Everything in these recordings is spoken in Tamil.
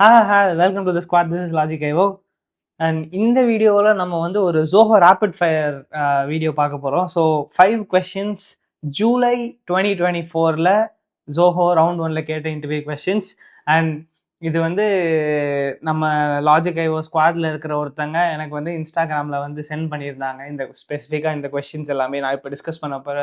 Welcome to the squad. This is Logic Ivo. And இந்த வீடியோவில் நம்ம வந்து ஒரு ஜோஹோ ரேபிட் ஃபயர் வீடியோ பார்க்க போகிறோம். So 5 questions July 2024 Zoho round 1ல கேட்ட இன்டர்வியூ questions. அண்ட் இது வந்து நம்ம லாஜிக் ஐவோ ஸ்குவாடில் இருக்கிற ஒருத்தங்க எனக்கு வந்து இன்ஸ்டாகிராமில் வந்து சென்ட் பண்ணியிருந்தாங்க. இந்த ஸ்பெசிஃபிக்காக இந்த கொஸ்டின்ஸ் எல்லாமே நான் இப்போ டிஸ்கஸ் பண்ண போகிற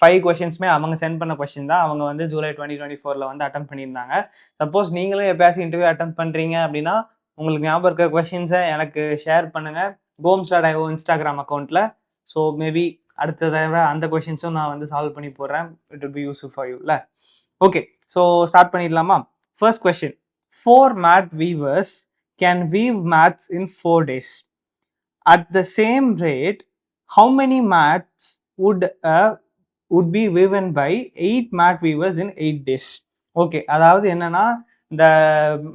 5 questionஸுமே அவங்க சென்ட் பண்ண கொஸ்டின் தான். அவங்க வந்து ஜூலை 2024 வந்து அட்டன் பண்ணியிருந்தாங்க. சப்போஸ் நீங்களும் எப்பயாச்சும் இன்டர்வியூ அட்டன் பண்ணுறீங்க அப்படின்னா உங்களுக்கு ஞாபகம் இருக்கிற கொஸ்டின்ஸை எனக்கு ஷேர் பண்ணுங்கள் gomes.io இன்ஸ்டாகிராம் அக்கௌண்ட்டில். ஸோ மேபி அடுத்த தடவை அந்த கொஸ்டின்ஸும் நான் வந்து சால்வ் பண்ணி போடுறேன். It will be useful for you இல்லை? ஓகே, ஸோ ஸ்டார்ட் பண்ணிடலாமா? First question. 4 mat weavers can weave mats in 4 days. At the same rate, how many mats would be woven by 8 mat weavers in 8 days? Okay, அதாவது என்னன்னா இந்த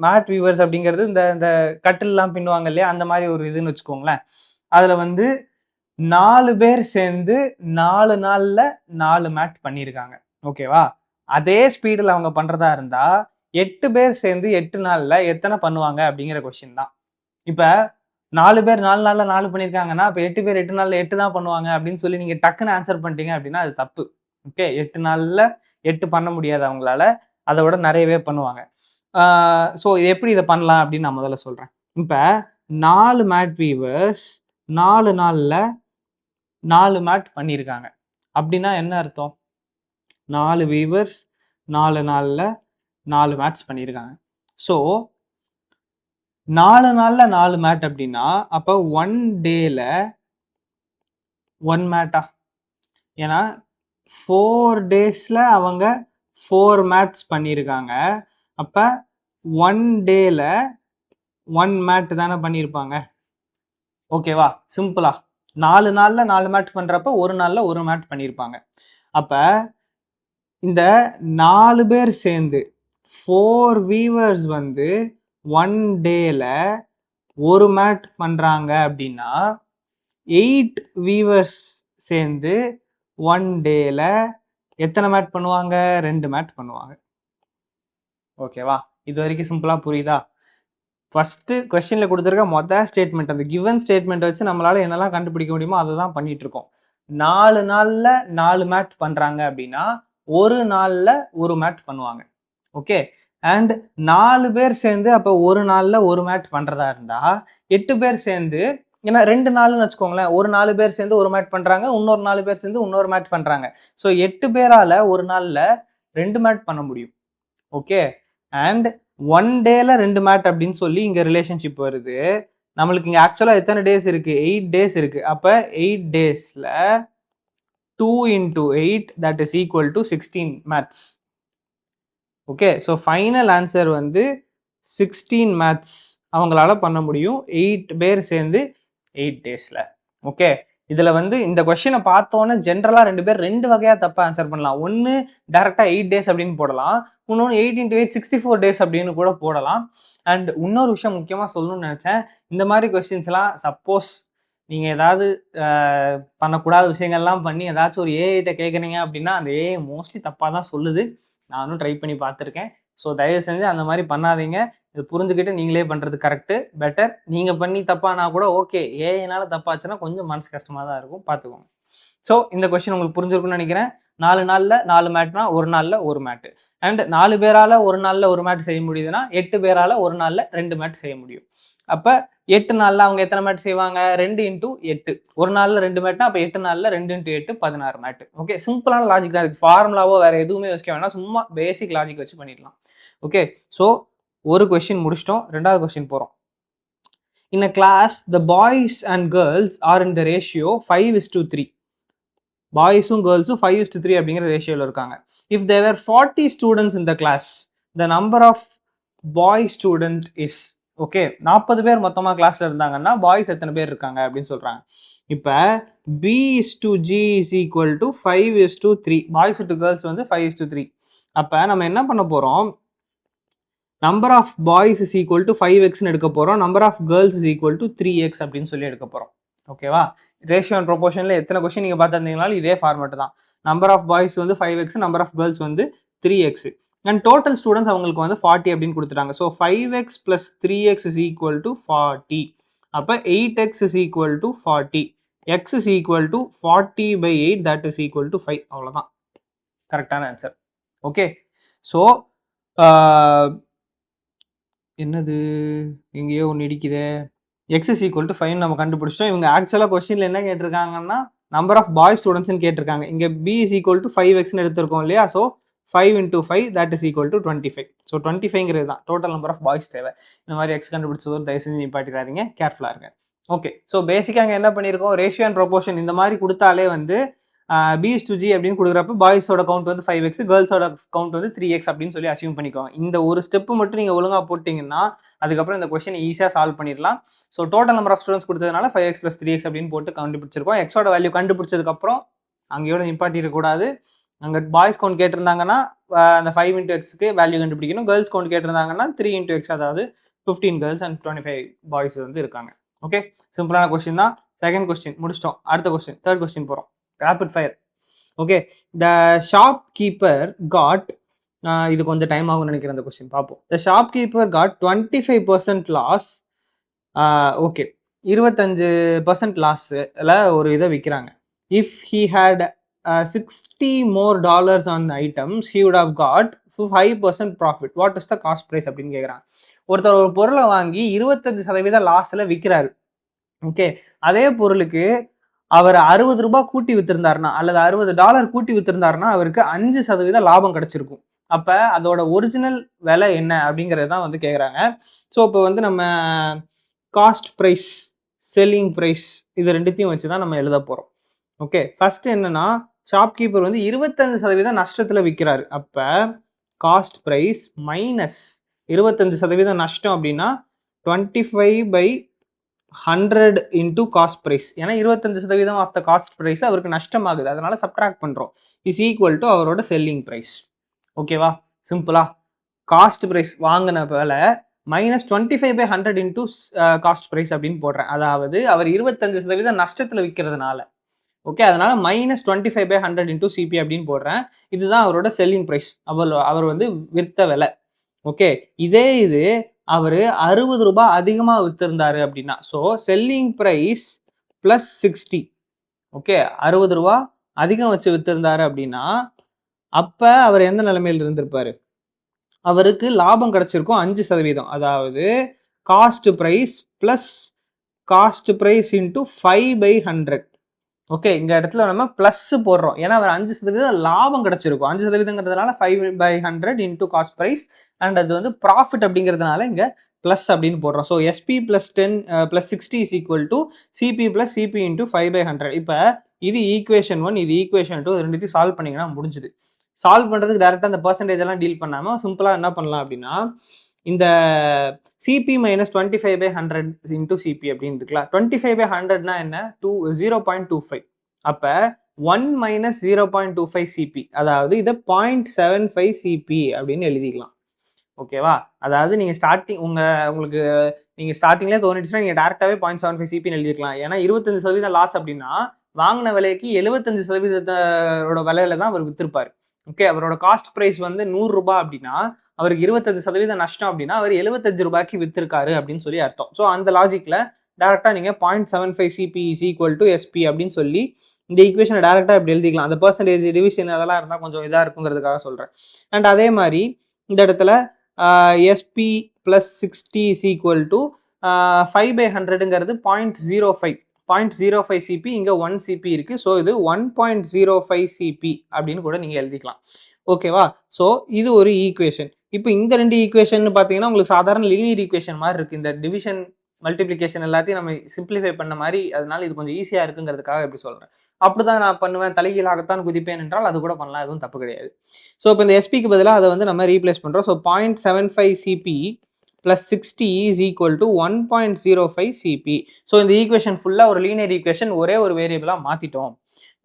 மேட் வீவர்ஸ் அப்படிங்கிறது இந்த கட்டில்லாம் பின்னுவாங்க இல்லையா, அந்த மாதிரி ஒரு இதுன்னு வச்சுக்கோங்களேன். அதுல வந்து 4 பேர் சேர்ந்து 4 நாள்ல 4 மேட் பண்ணியிருக்காங்க. ஓகேவா? அதே ஸ்பீடில் அவங்க பண்றதா இருந்தா 8 பேர் சேர்ந்து 8 நாள்ல எத்தனை பண்ணுவாங்க அப்படிங்கிற கொஸ்டின் தான். இப்ப 4 பேர் 4 நாள்ல 4 பண்ணியிருக்காங்கன்னா இப்போ 8 பேர் 8 நாள்ல 8 தான் பண்ணுவாங்க அப்படின்னு சொல்லி நீங்க டக்குன்னு ஆன்சர் பண்ணிட்டீங்க அப்படின்னா அது தப்பு. ஓகே, 8 நாள்ல 8 பண்ண முடியாது அவங்களால, அதை விட நிறையவே பண்ணுவாங்க. ஸோ எப்படி இதை பண்ணலாம் அப்படின்னு நான் முதல்ல சொல்றேன். இப்போ 4 மேட் வீவர்ஸ் 4 நாள்ல 4 மேட் பண்ணியிருக்காங்க அப்படின்னா என்ன அர்த்தம்? 4 வீவர்ஸ் 4 நாள்ல 4 மேட்ஸ் பண்ணியிருக்காங்க. ஸோ 4 நாள்ல 4 மேட் அப்படின்னா அப்போ 1 டேல 1 மேட்டா? ஏன்னா 4 டேஸ்ல அவங்க 4 மேட்ஸ் பண்ணியிருக்காங்க. அப்ப 1 டேல 1 மேட் தானே பண்ணியிருப்பாங்க. ஓகேவா? சிம்பிளா 4 நாள்ல 4 மேட் பண்றப்ப ஒரு நாள்ல ஒரு மேட் பண்ணியிருப்பாங்க. அப்ப இந்த 4 பேர் சேர்ந்து 4 வீவர்ஸ் வந்து 1 டேல ஒரு மேட் பண்றாங்க அப்படின்னா 8 வீவர்ஸ் சேர்ந்து 1 டேல எத்தனை மேட் பண்ணுவாங்க? 2 மேட் பண்ணுவாங்க. ஓகேவா? இது வரைக்கும் சிம்பிளா புரியுதா? ஃபர்ஸ்ட் கொஸ்டின்ல கொடுத்துருக்க மொதல் ஸ்டேட்மெண்ட், அந்த கிவன் ஸ்டேட்மெண்ட் வச்சு நம்மளால என்னெல்லாம் கண்டுபிடிக்க முடியுமோ அதை தான் பண்ணிட்டு இருக்கோம். 4 நாள்ல 4 மேட் பண்றாங்க அப்படின்னா ஒரு நாள்ல ஒரு மேட் பண்ணுவாங்க. ஓகே, அண்ட் 4 பேர் சேர்ந்து அப்போ ஒரு நாள்ல ஒரு மேட் பண்றதா இருந்தா 8 பேர் சேர்ந்து, ஏன்னா 2 நாள்னு வச்சுக்கோங்களேன், ஒரு 4 பேர் சேர்ந்து ஒரு மேட் பண்றாங்க, இன்னொரு 4 பேர் சேர்ந்து இன்னொரு மேட் பண்றாங்க. ஸோ 8 பேரால ஒரு நாள்ல 2 மேட் பண்ண முடியும். ஓகே, அண்ட் 1 டேல 2 மேட் அப்படின்னு சொல்லி இங்க ரிலேஷன்ஷிப் வருது. நம்மளுக்கு இங்க ஆக்சுவலா எத்தனை டேஸ் இருக்கு? 8 டேஸ் இருக்கு. அப்ப 8 டேஸ்ல 2 into 8 that is equal to 16 mats. Okay, so final answer வந்து 16 மேட்ஸ் அவங்களால பண்ண முடியும் 8 பேர் சேர்ந்து 8 டேஸ்ல. ஓகே, இதுல வந்து இந்த கொஸ்டினை பார்த்தோன்னே ஜென்ரலா 2 பேர் 2 வகையா தப்பா ஆன்சர் பண்ணலாம். ஒன்னு டைரக்டா 8 டேஸ் அப்படின்னு போடலாம், இன்னொன்று 8 into 8 64 டேஸ் அப்படின்னு கூட போடலாம். அண்ட் இன்னொரு விஷயம் முக்கியமா சொல்லணும்னு நினைச்சேன், இந்த மாதிரி கொஸ்டின்ஸ் எல்லாம் சப்போஸ் நீங்க ஏதாவது பண்ணக்கூடாத விஷயங்கள்லாம் பண்ணி ஏதாச்சும் ஒரு ஏஐட்ட கேட்குறீங்க அப்படின்னா அந்த ஏஐ மோஸ்ட்லி தப்பாக தான் சொல்லுது. நானும் ட்ரை பண்ணி பார்த்துருக்கேன். ஸோ தயவு செஞ்சு அந்த மாதிரி பண்ணாதீங்க. இது புரிஞ்சுக்கிட்டு நீங்களே பண்ணுறது கரெக்டு, பெட்டர். நீங்கள் பண்ணி தப்பானா கூட ஓகே, ஏஐனால தப்பாச்சுன்னா கொஞ்சம் மனசு கஷ்டமாக தான் இருக்கும், பார்த்துக்கோங்க. ஸோ இந்த கொஸ்டின் உங்களுக்கு புரிஞ்சிருக்குன்னு நினைக்கிறேன். 4 நாளில் 4 மேட்னா ஒரு நாளில் ஒரு மேட்டு. அண்ட் 4 பேரால் ஒரு நாளில் ஒரு மேட் செய்ய முடியுதுன்னா 8 பேரால் ஒரு நாளில் 2 மேட் செய்ய முடியும். அப்போ 8 நாளில் அவங்க எத்தனை மேட் செய்வாங்க? 2 into 8. ஒரு நாளில் 2 மேட்னா அப்போ 8 நாளில் 2 into 8 16 மேட். ஓகே, சிம்பிளான லாஜிக் தான் இருக்கு. ஃபார்முலாவோ வேற எதுவுமே யோசிக்க வேணாம், சும்மா பேசிக் லாஜிக் வச்சு பண்ணிடலாம். ஓகே, ஸோ ஒரு கொஸ்டின் முடிச்சிட்டோம். 2வது கொஸ்டின் போகிறோம். In a class, the boys and girls are in the ratio 5:3. பாய்ஸும் கேர்ள்ஸும் 5:3 அப்படிங்கிற ரேஷியோவில் இருக்காங்க. If there were 40 students in the class, the number of boy student is. Okay, 40 பேர் மொத்தமாக கிளாஸ்ல இருந்தாங்கன்னா பாய்ஸ் எத்தனை பேர் இருக்காங்க அப்படின்னு சொல்றாங்க. இப்போ B/G is equal to 5:3. Boys to girls வந்து 5:3. அப்போ நம்ம என்ன பண்ண போறோம்? Number of boys is equal to 5x எடுக்க போறோம், number of girls is equal to 3x அப்படின்னு சொல்லி எடுக்க போறோம். ஓகேவா? ரேஷியோ அண்ட் ப்ரொபோர்ஷன்ல எத்தனை கொஸ்டின் நீங்க பார்த்துருந்தீங்கனாலும் இதே ஃபார்மேட் தான். நம்பர் ஆஃப் பாய்ஸ் வந்து 5x, நம்பர் ஆஃப் கேர்ள்ஸ் வந்து 3x. அண்ட் டோட்டல் ஸ்டூடெண்ட்ஸ் அவங்களுக்கு வந்து 40 அப்படின்னு கொடுத்துட்டாங்க. So 5x + 3x is equal to 40. அப்போ 8x is equal to 40, x is equal to 40/8, that is equal to 5. அவ்வளோதான் கரெக்டான ஆன்சர். ஓகே, ஸோ என்னது எங்கேயோ ஒன்று இடிக்குதே. எக்ஸ் இஸ் ஈக்குவல் டு 5 நம்ம கண்டுபிடிச்சோம். இவங்க ஆக்சுவலாக கொஸ்டின்ல என்ன கேட்டிருக்காங்கன்னா நம்பர் ஆஃப் பாய்ஸ் ஸ்டூடெண்ட்ஸ்னு கேட்டிருக்காங்க. இங்கே பி இஸ் ஈக்குவல் டு 5xன்னு எடுத்திருக்கோம் இல்லையா. So 5 × 5 that is equal to 25. So 25ங்கிறது தான் டோட்டல் நம்பர் ஆஃப் பாய்ஸ் தேவை. இந்த மாதிரி எக்ஸ் கண்டுபிடிச்சதும் தயவு செஞ்சு நிப்பாட்டிடாதீங்க, கேர்ஃபுல்லாக இருங்க. ஓகே, ஸோ பேசிக்காக அங்கே என்ன பண்ணியிருக்கோம், ரேஷியோ அண்ட் ப்ரொபோர்ஷன் இந்த மாதிரி கொடுத்தாலே வந்து B/G அப்படின்னு கொடுக்குறப்ப பாய்ஸோட கவுண்ட் வந்து 5x, கேர்ள்ஸோட கவுண்ட் வந்து 3x அப்படின்னு சொல்லி அசியூம் பண்ணிக்கோங்க. இந்த ஒரு ஸ்டெப்பு மட்டும் நீங்கள் ஒழுங்காக போட்டிங்கன்னா அதுக்கப்புறம் இந்த கொஸ்டின் ஈஸியாக சால்வ் பண்ணிடலாம். So total number of students கொடுத்ததுனால 5x + 3x அப்படின்னு போட்டு கண்டுபிடிச்சிருக்கோம். எக்ஸோட வேல்யூ கண்டுபிடிச்சதுக்கப்புறம் அங்கேயோட நிப்பாட்டிடக்கூடாது. அங்கே பாய்ஸ் கவுண்ட் கேட்டிருந்தாங்கன்னா அந்த 5 × xக்கு வேல்யூ கண்டுபிடிக்கணும். கேர்ள்ஸ் கவுண்ட் கேட்டிருந்தாங்கன்னா 3 × x, அதாவது 15 கேர்ள்ஸ் அண்ட் 25 பாய்ஸ் வந்து இருக்காங்க. ஓகே, சிம்பிளான கொஸ்டின் தான். செகண்ட் கொஸ்டின் முடிச்சிட்டோம். அடுத்த கொஸ்டின், தேர்ட் கொஸ்டின் போகிறோம். rapid fire. Okay, the shopkeeper got இது கொஞ்சம் டைம் ஆகும்னு நினைக்கிறேன். அந்த கொஸ்டின் பார்ப்போம். The shopkeeper got 25% loss. Okay, 25% லாஸ்ல ஒரு இதை விற்கிறாங்க. If he had $60 more on the items, he would have got 5% profit. What is the cost price அப்படின்னு கேட்குறாங்க. ஒருத்தர் ஒரு பொருளை வாங்கி 25% லாஸ்ல விற்கிறாரு. ஓகே, அதே பொருளுக்கு அவர் 60 ரூபாய் கூட்டி வித்திருந்தாருன்னா அல்லது $60 கூட்டி வித்திருந்தாருன்னா அவருக்கு 5% லாபம் கிடைச்சிருக்கும். அப்ப அதோட ஒரிஜினல் விலை என்ன அப்படிங்கிறது தான் வந்து கேட்குறாங்க. ஸோ இப்போ வந்து நம்ம காஸ்ட் ப்ரைஸ், செல்லிங் ப்ரைஸ் இது ரெண்டுத்தையும் வச்சு தான் நம்ம எழுத போகிறோம். ஓகே, ஃபர்ஸ்ட் என்னன்னா ஷாப்கீப்பர் வந்து 25% நஷ்டத்தில் விற்கிறாரு. அப்போ காஸ்ட் ப்ரைஸ் மைனஸ் 25% நஷ்டம் அப்படின்னா 25/100 into காஸ்ட் ப்ரைஸ். ஏன்னா 25% ஆஃப் த காஸ்ட் ப்ரைஸ் அவருக்கு நஷ்டமாகுது, அதனால சப்ட்ராக்ட் பண்ணுறோம். இஸ் ஈக்குவல் டு அவரோட செல்லிங் ப்ரைஸ். ஓகேவா, சிம்பிளா காஸ்ட் ப்ரைஸ் வாங்கின வேலை மைனஸ் 25/100 into காஸ்ட் ப்ரைஸ் அப்படின்னு போடுறேன். அதாவது அவர் 25% நஷ்டத்தில் விற்கிறதுனால. ஓகே, அதனால மைனஸ் 25/100 into சிபி அப்படின்னு போடுறேன். இதுதான் அவரோட செல்லிங் ப்ரைஸ், அவர் வந்து விற்ற விலை. ஓகே, இதே இது அவர் 60 ரூபாய் அதிகமாக வித்திருந்தாரு அப்படின்னா, so selling price plus 60. Okay, 60 ரூபா அதிகம் வச்சு வித்திருந்தாரு அப்படின்னா அப்போ அவர் எந்த நிலைமையில் இருந்திருப்பாரு, அவருக்கு லாபம் கிடைச்சிருக்கும் 5%. அதாவது cost price plus cost price into 5/100. Okay, இந்த இடத்துல நம்ம பிளஸ் போடுறோம். ஏன்னா அவர் 5% லாபம் கிடைச்சிருக்கும். 5%ங்கிறதுனால 5/100 into காஸ்ட் ப்ரைஸ், அண்ட் அது வந்து ப்ராஃபிட் அப்படிங்கிறதுனால இங்கே ப்ளஸ் அப்படின்னு போடுறோம். So SP + 10 + 60 is equal to CP + CP into 5/100. இப்போ இது ஈக்குவேஷன் 1, இது ஈக்குவேஷன் 2, ரெண்டுத்தையும் சால்வ் பண்ணிங்கன்னா முடிஞ்சுது. சால்வ் பண்ணுறதுக்கு டேரெக்டாக அந்த பர்சன்டேஜ் எல்லாம் டீல் பண்ணாமல் சிம்பிளாக என்ன பண்ணலாம் அப்படின்னா, இந்த CP - 25/100 into CP அப்படின்னு இருக்கலாம். 25/100னா என்ன, 0.25. அப்போ 1 - 0.25 CP, அதாவது இதை 0.75 CP அப்படின்னு எழுதிக்கலாம். ஓகேவா, அதாவது நீங்கள் உங்களுக்கு நீங்கள் ஸ்டார்டிங்லேயே தோணிடுச்சுன்னா நீங்கள் டேரெக்டாகவே 0.75 CPன்னு எழுதிக்கலாம். ஏன்னா 25% லாஸ் அப்படின்னா வாங்கின விலைக்கு 75% விலையில தான் அவர் வித்திருப்பாரு. ஓகே, அவரோட காஸ்ட் ப்ரைஸ் வந்து 100 ரூபாய் அப்படின்னா அவருக்கு 25% நஷ்டம் அப்படின்னா அவர் 75 ரூபாய்க்கு வித்திருக்காரு அப்படின்னு சொல்லி அர்த்தம். ஸோ அந்த லாஜிக்ல டேரக்டா நீங்க 0.75 CP is equal to SP அப்படின்னு சொல்லி இந்த ஈக்குவேஷனை டேரக்டா இப்படி எழுதிக்கலாம். அந்த பர்சன்டேஜ் டிவிஷன் அதெல்லாம் இருந்தால் கொஞ்சம் இதாக இருக்குங்கிறதுக்காக சொல்றேன். அண்ட் அதே மாதிரி இந்த இடத்துல SP + 60 இஸ் ஈக்குவல் டு 5/100ங்கிறது 0.05 CP, இங்கே 1 CP இருக்கு. ஸோ இது 1.05 CP அப்படின்னு கூட நீங்கள் எழுதிக்கலாம். ஓகேவா, ஸோ இது ஒரு ஈக்குவேஷன். இப்போ இந்த ரெண்டு ஈக்குவேஷன் பார்த்தீங்கன்னா உங்களுக்கு சாதாரண லீனியர் ஈக்குவேஷன் மாதிரி இருக்கு. இந்த டிவிஷன் மல்டிப்ளிகேஷன் எல்லாத்தையும் நம்ம சிம்பிளிஃபை பண்ண மாதிரி, அதனால இது கொஞ்சம் ஈஸியாக இருக்குங்கிறதுக்காக எப்படி சொல்கிறேன். அப்படிதான் நான் பண்ணுவேன், தலைகீழாகத்தான் குதிப்பேன் என்றால் அது கூட பண்ணலாம், எதுவும் தப்பு கிடையாது. ஸோ இப்போ இந்த எஸ்பிக்கு பதிலாக அதை வந்து நம்ம ரீப்ளேஸ் பண்ணுறோம். So 0.75 CP + 60 is equal to 1.05 CP. So இந்த ஈக்குவேஷன் ஃபுல்லாக ஒரு லீனியர் ஈக்குவேஷன் ஒரே ஒரு வேரியபிளாக மாற்றிட்டோம்.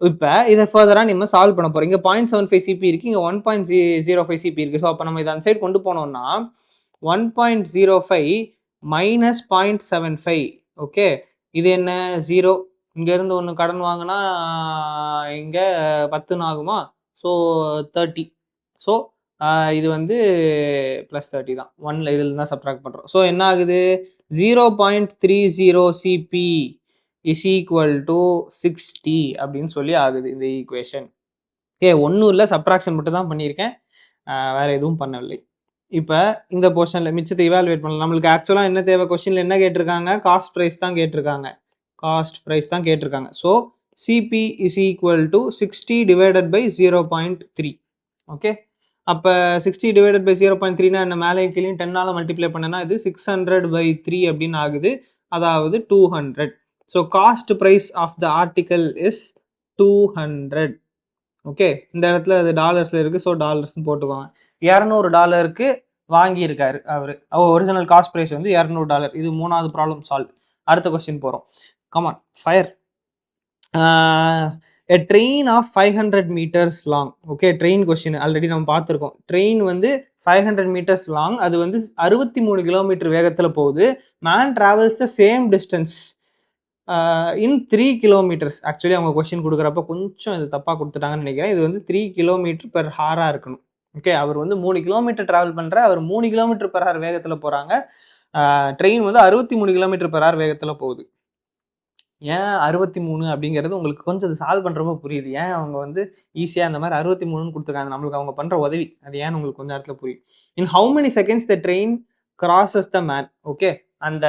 இப்போ இதை ஃபர்தராக நம்ம சால்வ் பண்ண போகிறோம். இங்கே 0.75 CP இருக்குது, இங்கே 1.05 CP இருக்குது. ஸோ அப்போ நம்ம இதை அந்த சைடு கொண்டு போனோம்னா 1.05 மைனஸ் 0.75. ஓகே, இது என்ன 0, இங்கேருந்து ஒன்று கடன் வாங்கினா இங்கே 10 ஆகுமா, ஸோ 30. ஸோ இது வந்து +30 தான். 1ல இதில் தான் சப்ட்ராக்ட் பண்ணுறோம். ஸோ என்ன ஆகுது 0.30 சிபி இஸ் ஈக்குவல் டு 60 அப்படின்னு சொல்லி ஆகுது இந்த ஈக்குவேஷன். ஓகே, ஒன்றும் இல்லை, சப்ட்ராக்ஷன் மட்டும் தான் பண்ணியிருக்கேன், வேற எதுவும் பண்ணவில்லை. இப்போ இந்த போர்ஷனில் மிச்சத்தை இவாலுவேட் பண்ணலாம். நம்மளுக்கு ஆக்சுவலாக என்ன தேவை, கொஸ்டினில் என்ன கேட்டிருக்காங்க, காஸ்ட் ப்ரைஸ் தான் கேட்டிருக்காங்க. காஸ்ட் ப்ரைஸ் தான் கேட்டிருக்காங்க. So CP is equal to 60 divided by 0.3. Okay, அப்போ 60 டிவைடட் பை 0.3னா என்ன, மேலே கீழே 10ஆல் மல்டிப்ளை பண்ணனா இது 600/3 அப்படின்னு ஆகுது, அதாவது 200. So cost price of the article is 200. Okay, இந்த இடத்துல அது டாலர்ஸில் இருக்குது, ஸோ டாலர்ஸ்னு போட்டுக்கோங்க. $200 வாங்கியிருக்காரு அவர் ஒரிஜினல் காஸ்ட் ப்ரைஸ் வந்து $200. இது 3வது ப்ராப்ளம் சால்வ். அடுத்த கொஸ்டின் போகிறோம். Come on fire. a train of 500 meters long. Okay, train question already நம்ம பார்த்துருக்கோம். ட்ரெயின் வந்து 500 meters long, அது வந்து 63 கிலோமீட்டர் வேகத்தில் போகுது. Man travels the same distance in 3 kilometres. Actually அவங்க கொஸ்டின் கொடுக்குறப்ப கொஞ்சம் இது தப்பாக கொடுத்துட்டாங்கன்னு நினைக்கிறேன். இது வந்து 3 km/h இருக்கணும். ஓகே, அவர் வந்து 3 கிலோமீட்டர் டிராவல் பண்ணுற, அவர் 3 km/h வேகத்தில் போகிறாங்க. ட்ரெயின் வந்து 63 km/h வேகத்தில் போகுது. ஏன் 63 அப்படிங்கிறது உங்களுக்கு கொஞ்சம் அது சால்வ் பண்ணுறப்ப புரியுது. ஏன் அவங்க வந்து ஈஸியாக அந்த மாதிரி 63ன்னு கொடுத்துருக்காங்க, நம்மளுக்கு அவங்க பண்ணுற உதவி அது ஏன்னு உங்களுக்கு கொஞ்சம் நேரத்தில் புரியும். In how many seconds the train crosses the man. Okay, அந்த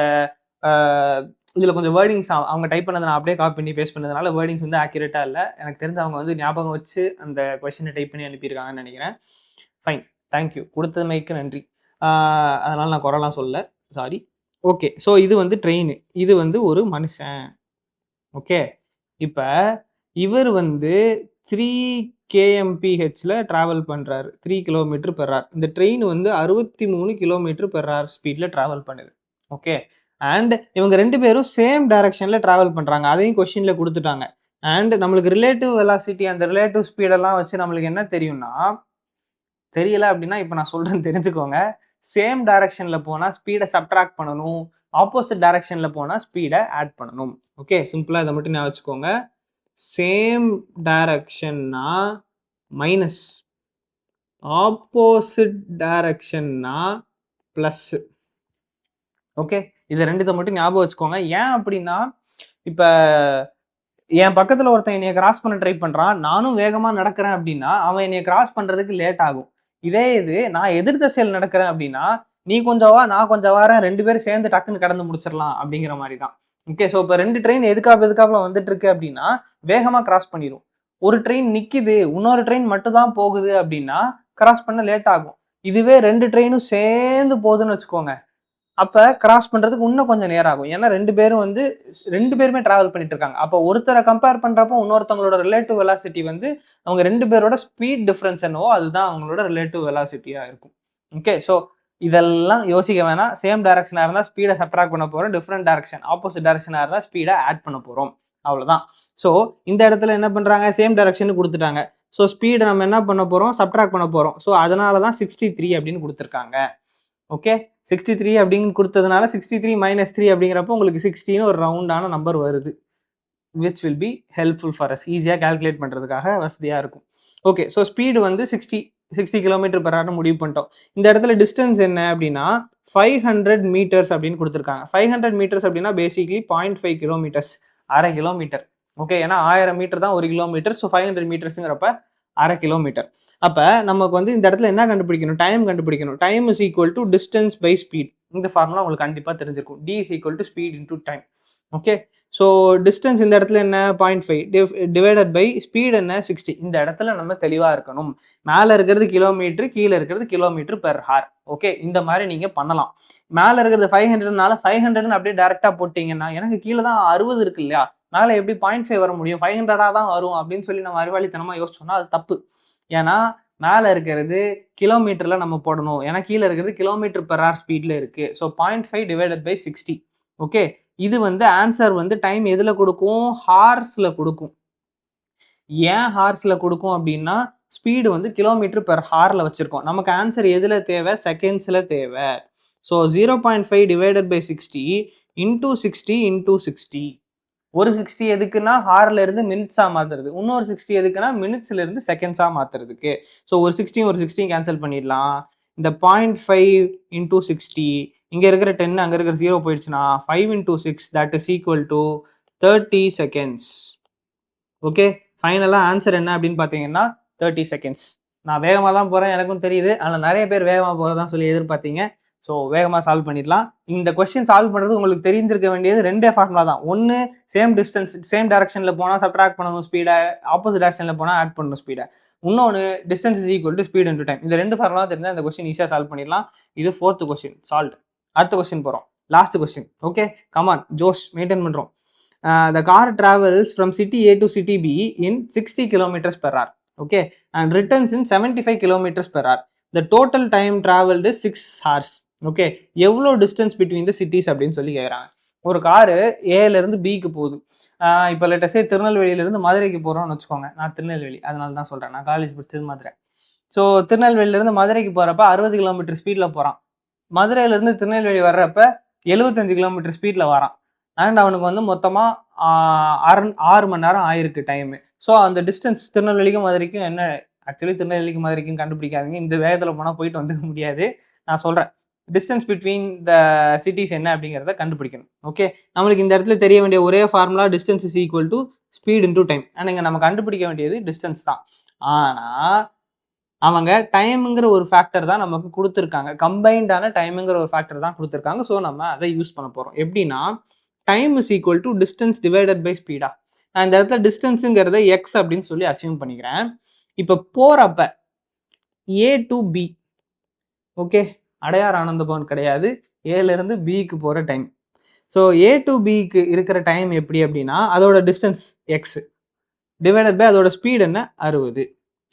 இதில் கொஞ்சம் வேர்டிங்ஸ் அவங்க டைப் பண்ணதை நான் அப்படியே காப்பி பண்ணி பேஸ்ட் பண்ணதுனால வேர்டிங்ஸ் வந்து ஆக்யூரேட்டாக இல்லை. எனக்கு தெரிஞ்சு அவங்க வந்து ஞாபகம் வச்சு அந்த கொஸ்டினை டைப் பண்ணி அனுப்பியிருக்காங்கன்னு நினைக்கிறேன். ஃபைன், தேங்க்யூ, கொடுத்தமைக்கு நன்றி. அதனால் நான் குறைலாம் சொல்லலை, சாரி. ஓகே, ஸோ இது வந்து ட்ரெயின், இது வந்து ஒரு மனுஷன். ஓகே, இப்போ இவர் வந்து 3 kmph ட்ராவல் பண்ணுறாரு, 3 km/h. இந்த ட்ரெயின் வந்து 63 km/h ஸ்பீடில் ட்ராவல் பண்ணுது. ஓகே, அண்ட் இவங்க 2 பேரும் சேம் டைரக்ஷனில் ட்ராவல் பண்ணுறாங்க, அதையும் கொஸ்டினில் கொடுத்துட்டாங்க. அண்ட் நம்மளுக்கு ரிலேட்டிவ் வெலாசிட்டி, அந்த ரிலேட்டிவ் ஸ்பீடெல்லாம் வச்சு நம்மளுக்கு என்ன தெரியும்னா, தெரியல அப்படின்னா இப்போ நான் சொல்கிறேன்னு தெரிஞ்சுக்கோங்க. சேம் டைரக்ஷனில் போனால் ஸ்பீடை சப்ட்ராக்ட் பண்ணணும், ஆப்போசிட் டைரக்ஷனில் போனால் ஸ்பீடை ஆட் பண்ணணும். ஓகே, சிம்பிளாக இதை மட்டும் ஞாபகம் வச்சுக்கோங்க. சேம் டைரக்ஷன்னா மைனஸ், ஆப்போசிட் டைரக்ஷன்னா ப்ளஸ். ஓகே, இது ரெண்டுத்தை மட்டும் ஞாபகம் வச்சுக்கோங்க. ஏன் அப்படின்னா, இப்போ என் பக்கத்தில் ஒருத்தன் என்னைய கிராஸ் பண்ண ட்ரை பண்ணுறான், நானும் வேகமாக நடக்கிறேன் அப்படின்னா அவன் என்னைய கிராஸ் பண்ணுறதுக்கு லேட் ஆகும். இதே இது நான் எதிர் திசையில் நடக்கிறேன் அப்படின்னா, நீ கொஞ்சம் வா நான் கொஞ்சம் வரேன், 2 பேரும் சேர்ந்து டக்குன்னு கடந்து முடிச்சிடலாம் அப்படிங்கிற மாதிரி தான். ஓகே, ஸோ இப்போ 2 ட்ரெயின் எதுக்காப்புல வந்துட்டு இருக்கு அப்படின்னா வேகமாக கிராஸ் பண்ணிடும். ஒரு ட்ரெயின் நிற்கிது, இன்னொரு ட்ரெயின் மட்டும் தான் போகுது அப்படின்னா கிராஸ் பண்ண லேட் ஆகும். இதுவே 2 ட்ரெயினும் சேர்ந்து போகுதுன்னு வச்சுக்கோங்க, அப்போ கிராஸ் பண்ணுறதுக்கு இன்னும் கொஞ்சம் நேரம் ஆகும். ஏன்னா 2 பேருமே ட்ராவல் பண்ணிட்டு இருக்காங்க. அப்போ ஒருத்தரை கம்பேர் பண்ணுறப்போ இன்னொருத்தவங்களோட ரிலேட்டிவ் வெலாசிட்டி வந்து அவங்க 2 பேரோட ஸ்பீட் டிஃப்ரென்ஸ் என்னவோ அதுதான் அவங்களோட ரிலேட்டிவ் வெலாசிட்டியாக இருக்கும். ஓகே, ஸோ இதெல்லாம் யோசிக்க வேணாம். சேம் டைரக்ஷனாக இருந்தால் ஸ்பீடை சப்ட்ராக்ட் பண்ண போகிறோம், டிஃப்ரெண்ட் டைரக்ஷன் ஆப்போசிட் டைரக்ஷனாக இருந்தால் ஸ்பீடை ஆட் பண்ண போகிறோம், அவ்வளோதான். ஸோ இந்த இடத்துல என்ன பண்ணுறாங்க, சேம் டைரக்ஷன் கொடுத்துட்டாங்க. ஸோ ஸ்பீடை நம்ம என்ன பண்ண போகிறோம், சப்ட்ராக்ட் பண்ண போகிறோம். ஸோ அதனால தான் 63 அப்படின்னு கொடுத்துருக்காங்க. ஓகே, 63 அப்படின்னு கொடுத்ததுனால 63 - 3 அப்படிங்கிறப்போ உங்களுக்கு 60ன்னு ஒரு ரவுண்டான நம்பர் வருது, which will be helpful for us, ஈஸியாக கால்குலேட் பண்ணுறதுக்காக வசதியாக இருக்கும். ஓகே, ஸோ ஸ்பீடு வந்து 60 km/h முடிவு பண்ணிட்டோம். இந்த இடத்துல டிஸ்டன்ஸ் என்ன அப்படின்னா 500 meters அப்படின்னு கொடுத்துருக்காங்க. 500 meters அப்படின்னா பேசிக்லி 0.5 kilometers, அரை கிலோமீட்டர். ஓகே, ஏன்னா 1000 மீட்டர் தான் 1 கிலோமீட்டர். ஸோ 500 metersங்கிறப்ப அரை கிலோமீட்டர். அப்போ நமக்கு வந்து இந்த இடத்துல என்ன கண்டுபிடிக்கணும், டைம் கண்டுபிடிக்கணும். Time is equal to distance by speed. இந்த ஃபார்முலா உங்களுக்கு கண்டிப்பாக தெரிஞ்சிருக்கும். D is equal to speed into time. Okay, so distance இந்த இடத்துல என்ன 0.5 டிவைடட் பை ஸ்பீட் என்ன 60. இந்த இடத்துல நம்ம தெளிவாக இருக்கணும். மேலே இருக்கிறது கிலோமீட்டர், கீழே இருக்கிறது km/h. ஓகே, இந்த மாதிரி நீங்கள் பண்ணலாம். மேலே இருக்கிறது 500னால 500ன்னு அப்படியே டேரெக்டாக போட்டிங்கன்னா எனக்கு கீழே தான் 60 இருக்கு இல்லையா, மேலே எப்படி 0.5 வர முடியும், 500 தான் வரும் அப்படின்னு சொல்லி நம்ம அறிவாளித்தனமாக யோசிச்சோம்னா அது தப்பு. ஏன்னா மேலே இருக்கிறது கிலோமீட்டரில் நம்ம போடணும், ஏன்னா கீழே இருக்கிறது km/h ஸ்பீடில் இருக்குது. So 0.5 divided by 60. ஓகே, இது வந்து ஆன்சர் வந்து டைம் எதில் கொடுக்கும், ஹார்ஸில் கொடுக்கும். ஏன் ஹார்ஸில் கொடுக்கும் அப்படின்னா ஸ்பீடு வந்து km/h வச்சுருக்கோம். நமக்கு ஆன்சர் எதில் தேவை, செகண்ட்ஸில் தேவை. So 0.5 divided by 60 into 60 into 60. ஒரு 60 எதுக்குன்னா ஹார்ல இருந்து மினிட்ஸா மாத்துறது, இன்னொரு 60 எதுக்குன்னா மினிட்ஸ்ல இருந்து செகண்ட்ஸா மாத்துறதுக்கு. ஸோ ஒரு 60 கேன்சல் பண்ணிடலாம். இந்த 0.5 இன்டூ 60 இங்க இருக்கிற 10 அங்க இருக்கிற 0 போயிடுச்சுன்னா 5 into 6 that is equal to 30 seconds. Okay, ஃபைனலா ஆன்சர் என்ன அப்படின்னு பாத்தீங்கன்னா 30 செகண்ட்ஸ். நான் வேகமா தான் போறேன், எனக்கும் தெரியுது. ஆனா நிறைய பேர் வேகமா போறதான் சொல்லி எதிர்பார்த்தீங்க. ஸோ வேகமா சால்வ் பண்ணிடலாம். இந்த கொஸ்டின் சால்வ் பண்றது உங்களுக்கு தெரிஞ்சிருக்க வேண்டியது ரெண்டே ஃபார்முலா தான். ஒன்னு சேம் டிஸ்டன்ஸ் சேம் டைரக்ஷன்ல போனா சப்ட்ராக்ட் பண்ணணும் ஸ்பீடை, ஆப்போசிட் டைரக்ஷன்ல போனா ஆட் பண்ணணும் ஸ்பீடை. இன்னொன்று distance is equal to speed into time. இந்த ரெண்டு ஃபார்முலா தெரிஞ்சா இந்த கொஸ்டின் ஈஸியா சால்வ் பண்ணிடலாம். இது 4th கொஸ்டின் சால்வ். அடுத்த கொஸ்டின் போறோம், லாஸ்ட் கொஸ்டின். ஓகே, கமான் ஜோஷ் மெயின்டைன் பண்றோம். The car travels from city A to city B in 60 kilometers per hour, okay, and returns in 75 kilometers per hour. The total time traveled is 6 hours. Okay, எவ்வளோ டிஸ்டன்ஸ் பிட்வீன் த சிட்டிஸ் அப்படின்னு சொல்லி கேட்குறாங்க. ஒரு காரு ஏல இருந்து பிக்கு போகுது. இப்போ லேட்டஸ்டே திருநெல்வேலியிலேருந்து மதுரைக்கு போகிறோம்னு வச்சுக்கோங்க. நான் திருநெல்வேலி அதனால தான் சொல்கிறேன், நான் காலேஜ் படிச்சது மதுரை. ஸோ திருநெல்வேலியிலேருந்து மதுரைக்கு போகிறப்ப 60 கிலோமீட்டர் ஸ்பீடில் போகிறான். மதுரையிலேருந்து திருநெல்வேலி வர்றப்ப 75 கிலோமீட்டர் ஸ்பீடில் வரான். அண்ட் அவனுக்கு வந்து மொத்தமாக 6 மணி நேரம் ஆயிருக்கு டைமு. ஸோ அந்த டிஸ்டன்ஸ் திருநெல்வேலிக்கும் மதுரைக்கும் என்ன, ஆக்சுவலி திருநெல்வேலிக்கும் மதுரைக்கும் கண்டுபிடிக்காதீங்க, இந்த வேகத்தில் போனால் போயிட்டு வந்துக்க முடியாது. நான் சொல்கிறேன் டிஸ்டன்ஸ் பிட்வீன் த சிட்டிஸ் என்ன அப்படிங்கிறத கண்டுபிடிக்கணும். ஓகே, நம்மளுக்கு இந்த இடத்துல தெரிய வேண்டிய ஒரே formula distance is equal to speed into time. And இங்கே நம்ம கண்டுபிடிக்க வேண்டியது டிஸ்டன்ஸ் தான். ஆனால் அவங்க டைமுங்கிற ஒரு ஃபேக்டர் தான் நமக்கு கொடுத்துருக்காங்க, கம்பைண்டான டைமுங்கிற ஒரு ஃபேக்டர் தான் கொடுத்துருக்காங்க. ஸோ நம்ம அதை யூஸ் பண்ண போகிறோம். எப்படின்னா time is equal to distance divided by ஸ்பீடா. நான் இந்த இடத்துல டிஸ்டன்ஸுங்கிறத எக்ஸ் அப்படின்னு சொல்லி அசியூம் பண்ணிக்கிறேன். இப்போ போகிறப்ப A to B, okay, Adyar Ananda Bhavan கிடையாது, ஏல இருந்து பிக்கு போகிற டைம். ஸோ ஏ டு பிக்கு இருக்கிற டைம் எப்படி அப்படின்னா அதோட டிஸ்டன்ஸ் எக்ஸ் டிவைடட் பை அதோட ஸ்பீட் என்ன 60.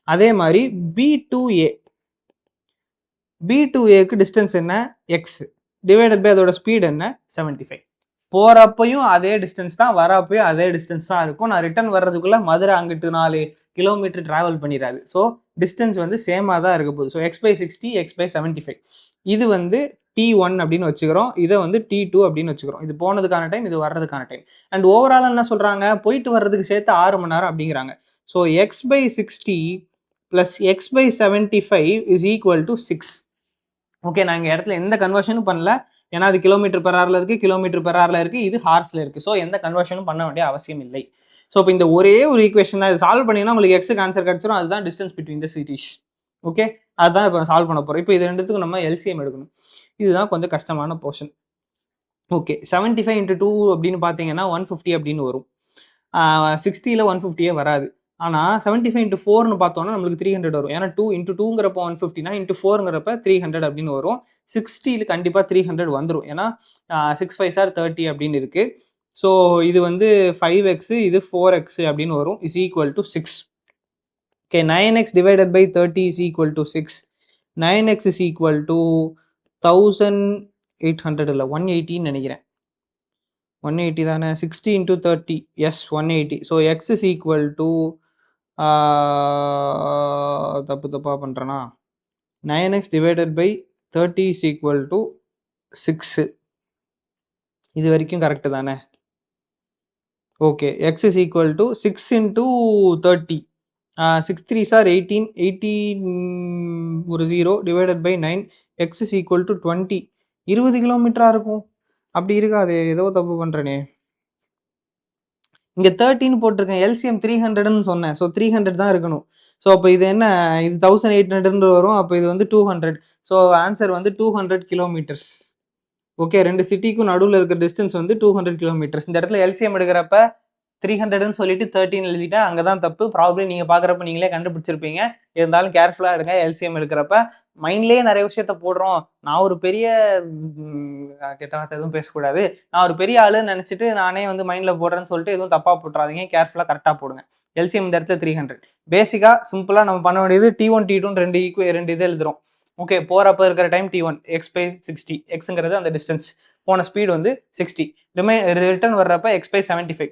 அதே மாதிரி B to A, B to ஏக்கு டிஸ்டன்ஸ் என்ன எக்ஸ் டிவைடட் பை அதோட ஸ்பீட் என்ன 75. போகிறப்பையும் அதே டிஸ்டன்ஸ் தான், வரப்பையும் அதே டிஸ்டன்ஸ் தான் இருக்கும். நான் ரிட்டர்ன் வர்றதுக்குள்ள மதுரை அங்கிட்டு 4 கிலோமீட்டர் டிராவல் பண்ணிடாது. ஸோ டிஸ்டன்ஸ் வந்து சேமாக தான் இருக்க போகுது. So x/60 x/75. இது வந்து T1 அப்படின்னு வச்சுக்கிறோம், இதை வந்து T2 அப்படின்னு வச்சுக்கிறோம். இது போனதுக்கான டைம், இது வர்றதுக்கான டைம். அண்ட் ஓவரால் என்ன சொல்றாங்க, போயிட்டு வர்றதுக்கு சேர்த்து 6 மணி நேரம் அப்படிங்கிறாங்க. So x/60 + x/75 is equal to 6. Okay, நான் இங்கே இடத்துல எந்த கன்வர்ஷனும் பண்ணல, ஏன்னா அது கிலோமீட்டர் பெர் ஹவர்ல இருக்கு, கிலோமீட்டர் பெர் ஹவர்ல இருக்கு, இது ஹார்ஸ்ல இருக்கு. ஸோ எந்த கன்வர்ஷனும் பண்ண வேண்டிய அவசியம் இல்லை. ஸோ இப்போ இந்த ஒரே ஒரு ஈக்குவேஷன் தான், இது சால்வ் பண்ணிங்கன்னா உங்களுக்கு எக்ஸுக்கு ஆன்சர் கிடைச்சிடும். அதுதான் distance between the cities. Okay, அதுதான் இப்போ சால்வ் பண்ண போகிறோம். இப்போ இது ரெண்டுத்துக்கும் நம்ம எல்சிஎம் எடுக்கணும். இதுதான் கொஞ்சம் கஷ்டமான போர்ஷன். ஓகே, 75 × 2 அப்படின்னு பார்த்தீங்கன்னா 150 அப்படின்னு வரும். 60ல் 150 வராது. ஆனால் 75 × 4ன்னு பார்த்தோன்னா நம்மளுக்கு 300 வரும். ஏன்னா 2 × 2ங்கிறப்ப 150னா × 4ங்கிறப்ப 300 அப்படின்னு வரும். 60ல் கண்டிப்பாக 300 வந்துடும், ஏன்னா 6 5 are 30 அப்படின்னு இருக்கு. ஸோ இது வந்து 5x, இது 4x அப்படின்னு வரும், is equal to 6. Okay, 9x divided by 30 is equal to 6. 9x is equal to 1800 இல்லை 180 நினைக்கிறேன். 180 தானே, 60 × 30, yes 180. So x is equal to தப்பாக பண்ணுறேன்னா 9x divided by 30 is equal to 6. இது வரைக்கும் கரெக்டு தானே? Okay, x is equal to 6 × 30. 6 3s are 18, 18 ஒரு 0 divided by 9, x is equal to 20. 20 கிலோமீட்டராக இருக்கும். அப்படி இருக்காது, ஏதோ தப்பு பண்ணுறேனே. இங்கே 13 போட்டிருக்கேன், எல்சிஎம் 300ன்னு சொன்னேன். ஸோ 300 தான் இருக்கணும். ஸோ அப்போ இது என்ன, இது 1800 வரும். அப்போ இது வந்து 200. ஸோ ஆன்சர் வந்து 200 கிலோமீட்டர்ஸ். ஓகே, ரெண்டு சிட்டிக்கும் நடுவில் இருக்கிற டிஸ்டன்ஸ் வந்து 200 கிலோமீட்டர்ஸ். இந்த இடத்துல எல்சிஎம் எடுக்கிறப்ப 300ன்னு சொல்லிட்டு 13 எழுதிட்டேன், அங்கே தான் தப்பு. ப்ராப்ளம் நீங்கள் பார்க்குறப்ப நீங்களே கண்டுபிடிச்சிருப்பீங்க. இருந்தாலும் கேர்ஃபுல்லாக எடுங்க. எல்சிஎம் எடுக்கிறப்ப மைண்ட்லேயே நிறைய விஷயத்த போடுறோம். நான் ஒரு பெரிய கெட்ட வார்த்தை எதுவும் பேசக்கூடாது, நான் ஒரு பெரிய ஆளுன்னு நினச்சிட்டு நானே வந்து மைண்டில் போடுறேன்னு சொல்லிட்டு எதுவும் தப்பாக போட்டுறாதீங்க. கேர்ஃபுல்லாக கரெக்டாக போடுங்க. எல்சிஎம் இந்த இடத்துல 300. பேசிக்காக சிம்பிளாக நம்ம பண்ண வேண்டியது T1 T2 ரெண்டு இது எழுதுறோம். ஓகே, போகிறப்ப இருக்கிற டைம் T1 x/60, எக்ஸுங்கிறது அந்த டிஸ்டன்ஸ், போன ஸ்பீடு வந்து 60. ரிட்டர்ன் வர்றப்ப x/75,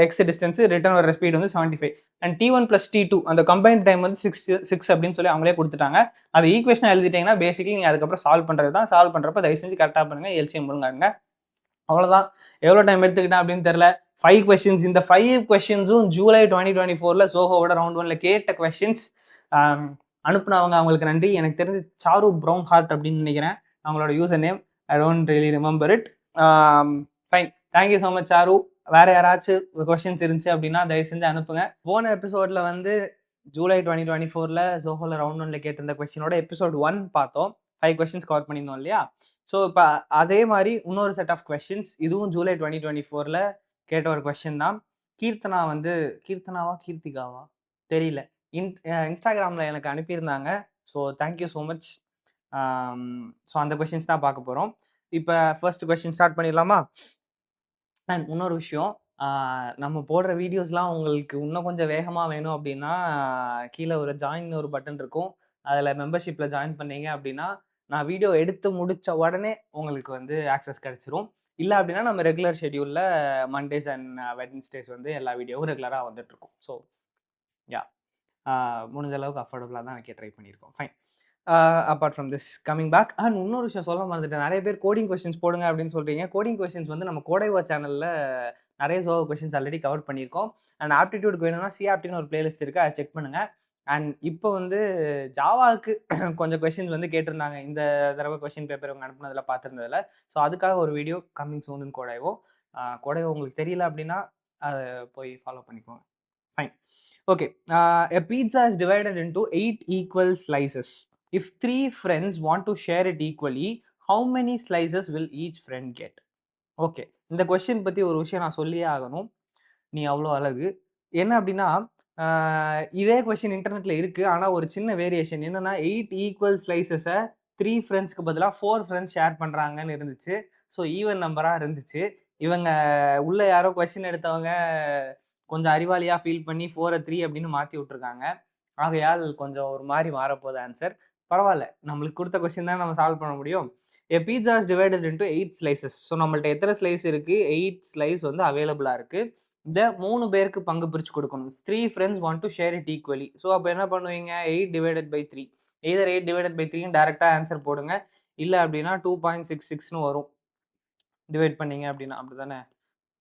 எக்ஸ் டிஸ்டன்ஸ், ரிட்டர்ன் வர ஸ்பீட் வந்து 75. அண்ட் T1 + T2 அந்த கம்பைன்ட் டைம் வந்து 6 அப்படின்னு சொல்லி அவங்களே கொடுத்துட்டாங்க. அது ஈக்குவேஷன் எழுதிட்டீங்கன்னா பேசிக்கலி நீங்கள் அதுக்கப்புறம் சால்வ் பண்ணுறது தான். சால்வ் பண்ணுறப்ப தயவு செஞ்சு கரெக்டாக பண்ணுங்க, எல்சிஎம் பண்ணுங்க. அவ்வளோதான். எவ்வளோ டைம் எடுத்துக்கிட்டேன் அப்படின்னு தெரியல. 5 கொஸ்டின்ஸ். இந்த 5 கொஸ்டின்ஸும் ஜூலை 2024ல சோஹோவோட ரவுண்ட் 1ல கேட்ட கொஸ்டின்ஸ். அனுப்புனவங்க அவங்களுக்கு நன்றி. எனக்கு தெரிஞ்சு சாரு ப்ரௌன் ஹார்ட் அப்படின்னு நினைக்கிறேன் அவங்களோட user name. I don't really remember it. Fine, thank you so much Charu. வேற யாராச்சும் கொஸ்டின்ஸ் இருந்துச்சு அப்படின்னா தயவு செஞ்சு அனுப்புங்க. போன எபிசோட்ல வந்து ஜூலை 2024ல ஜோஹோல ரவுண்ட் 1ல கேட்டிருந்த கொஸ்டினோட எபிசோட் 1 பார்த்தோம். 5 கொஸ்டின்ஸ் கவர் பண்ணியிருந்தோம் இல்லையா? ஸோ இப்போ அதே மாதிரி இன்னொரு செட் ஆஃப் கொஸ்டின்ஸ், இதுவும் ஜூலை 2024ல கேட்ட ஒரு கொஸ்டின் தான். கீர்த்தனா வந்து கீர்த்திகாவா தெரியல, இன்ஸ்டாகிராமில் எனக்கு அனுப்பியிருந்தாங்க. So thank you so much. So அந்த கொஸ்டின்ஸ் தான் பார்க்க போகிறோம். இப்போ ஃபர்ஸ்ட் கொஸ்டின் ஸ்டார்ட் பண்ணிடலாமா? அண்ட் இன்னொரு விஷயம், நம்ம போடுற வீடியோஸ்லாம் உங்களுக்கு இன்னும் கொஞ்சம் வேகமாக வேணும் அப்படின்னா கீழே ஒரு ஜாயின் ஒரு பட்டன் இருக்கும். அதில் மெம்பர்ஷிப்பில் ஜாயின் பண்ணீங்க அப்படின்னா நான் வீடியோ எடுத்து முடித்த உடனே உங்களுக்கு வந்து ஆக்சஸ் கிடச்சிரும். இல்லை அப்படின்னா நம்ம ரெகுலர் ஷெடியூலில் மண்டேஸ் அண்ட் வெட்னஸ்டேஸ் வந்து எல்லா வீடியோவும் ரெகுலராக வந்துட்டுருக்கும். ஸோ யா, முடிஞ்ச அளவுக்கு அஃபோர்டபுளாக தான் எனக்கு ட்ரை பண்ணியிருக்கோம். Fine. Apart from this coming back, and இன்னொரு விஷயம் சொல்ல மறந்துட்டேன். நிறைய பேர் கோடிங் கொஸ்டின்ஸ் போடுங்க அப்படின்னு சொல்கிறீங்க. கோடிங் கொஸ்டின்ஸ் வந்து நம்ம கோடைவா சேனலில் நிறைய கொஸ்டின்ஸ் ஆல்ரெடி கவர் பண்ணியிருக்கோம். அண்ட் ஆப்டிடியூடுக்கு வேணும்னா சிஆப்டின்னு ஒரு பிளேலிஸ்ட் இருக்குது, அதை செக் பண்ணுங்கள். அண்ட் இப்போ வந்து ஜாவாவுக்கு கொஞ்சம் கொஸ்டின்ஸ் வந்து கேட்டிருந்தாங்க இந்த தடவை கொஸ்டின் பேப்பர் அவங்க அனுப்புனதில் பார்த்துருந்ததில். ஸோ அதுக்காக ஒரு வீடியோ கம்மிங் சூன் கோடைவோ. உங்களுக்கு தெரியல அப்படின்னா அதை போய் ஃபாலோ பண்ணிக்கோங்க. Fine. Okay. A pizza is divided into 8 equal slices. If 3 friends want to share it equally, how many slices will each friend get? Okay. இந்த கொஸ்டின் பற்றி ஒரு விஷயம் நான் சொல்லியே ஆகணும். நீ அவ்வளோ அழகு. என்ன அப்படின்னா, இதே கொஸ்டின் இன்டர்நெட்டில் இருக்குது. ஆனால் ஒரு சின்ன வேரியேஷன் என்னென்னா 8 ஈக்குவல் ஸ்லைசஸை 3 ஃப்ரெண்ட்ஸ்க்கு பதிலாக 4 ஃப்ரெண்ட்ஸ் ஷேர் பண்ணுறாங்கன்னு இருந்துச்சு. ஸோ ஈவன் நம்பராக இருந்துச்சு. இவங்க உள்ள யாரோ கொஸ்டின் எடுத்தவங்க கொஞ்சம் அறிவாளியாக ஃபீல் பண்ணி 4 3 அப்படின்னு மாற்றி விட்ருக்காங்க. ஆகையால் கொஞ்சம் ஒரு மாதிரி மாறப்போகுது ஆன்சர். பரவாயில்ல, நம்மளுக்கு கொடுத்த கொஸ்டின் தான் நம்ம சால்வ் பண்ண முடியும். A pizza is divided into 8 slices. So நம்மள்ட்ட எத்தனை ஸ்லைஸ் இருக்குது? 8 ஸ்லைஸ் வந்து அவைலபிளாக இருக்குது. இதை 3 பேருக்கு பங்கு பிரித்து கொடுக்கணும். 3 friends want to share it equally. So அப்போ என்ன பண்ணுவீங்க? 8 divided by 3. either 8 divided by 3ன்னு டேரெக்டாக ஆன்சர் போடுங்க. இல்லை அப்படின்னா 2.66ன்னு வரும் டிவைட் பண்ணீங்க அப்படின்னா. அப்படி தானே?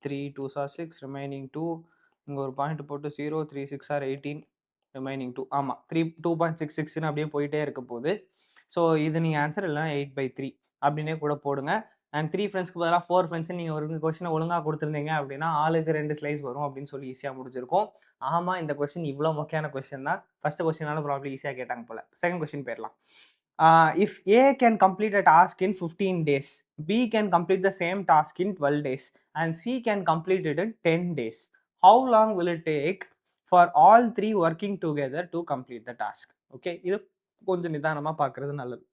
3 2s are 6, remaining 2. இங்கே ஒரு பாயிண்ட் போட்டு 0 3 6 are 18, ரிமைனிங் 2. ஆமாம், 2.66ன்னு அப்படியே போயிட்டே இருக்க போகுது. ஸோ இது நீங்கள் ஆன்சர் இல்லைனா 8/3 அப்படின்னே கூட போடுங்க. அண்ட் 3 ஃப்ரெண்ட்ஸ்க்கு பதிலாக 4 ஃப்ரெண்ட்ஸ் நீங்கள் ஒரு கொஸ்டினை ஒழுங்காக கொடுத்துருந்தீங்க அப்படின்னா ஆளுக்கு 2 ஸ்லைஸ் வரும் அப்படின்னு சொல்லி ஈஸியாக முடிஞ்சிருக்கும். ஆமாம், இந்த கொஸ்டின் இவ்வளோ முக்கியமான கொஸ்டின் தான். ஃபர்ஸ்ட் கொஸ்டினாலும் ப்ராப்ளம் ஈஸியாக கேட்டாங்க போல. செகண்ட் கொஸ்டின் போயிடலாம். If A can complete a task in 15 days, B can complete the same task in 12 days, and C can complete it in 10 days. How long will it take for all 3 working together to complete the task? Okay, இது கொஞ்சம் நிதானமாக பார்க்குறது நல்லது.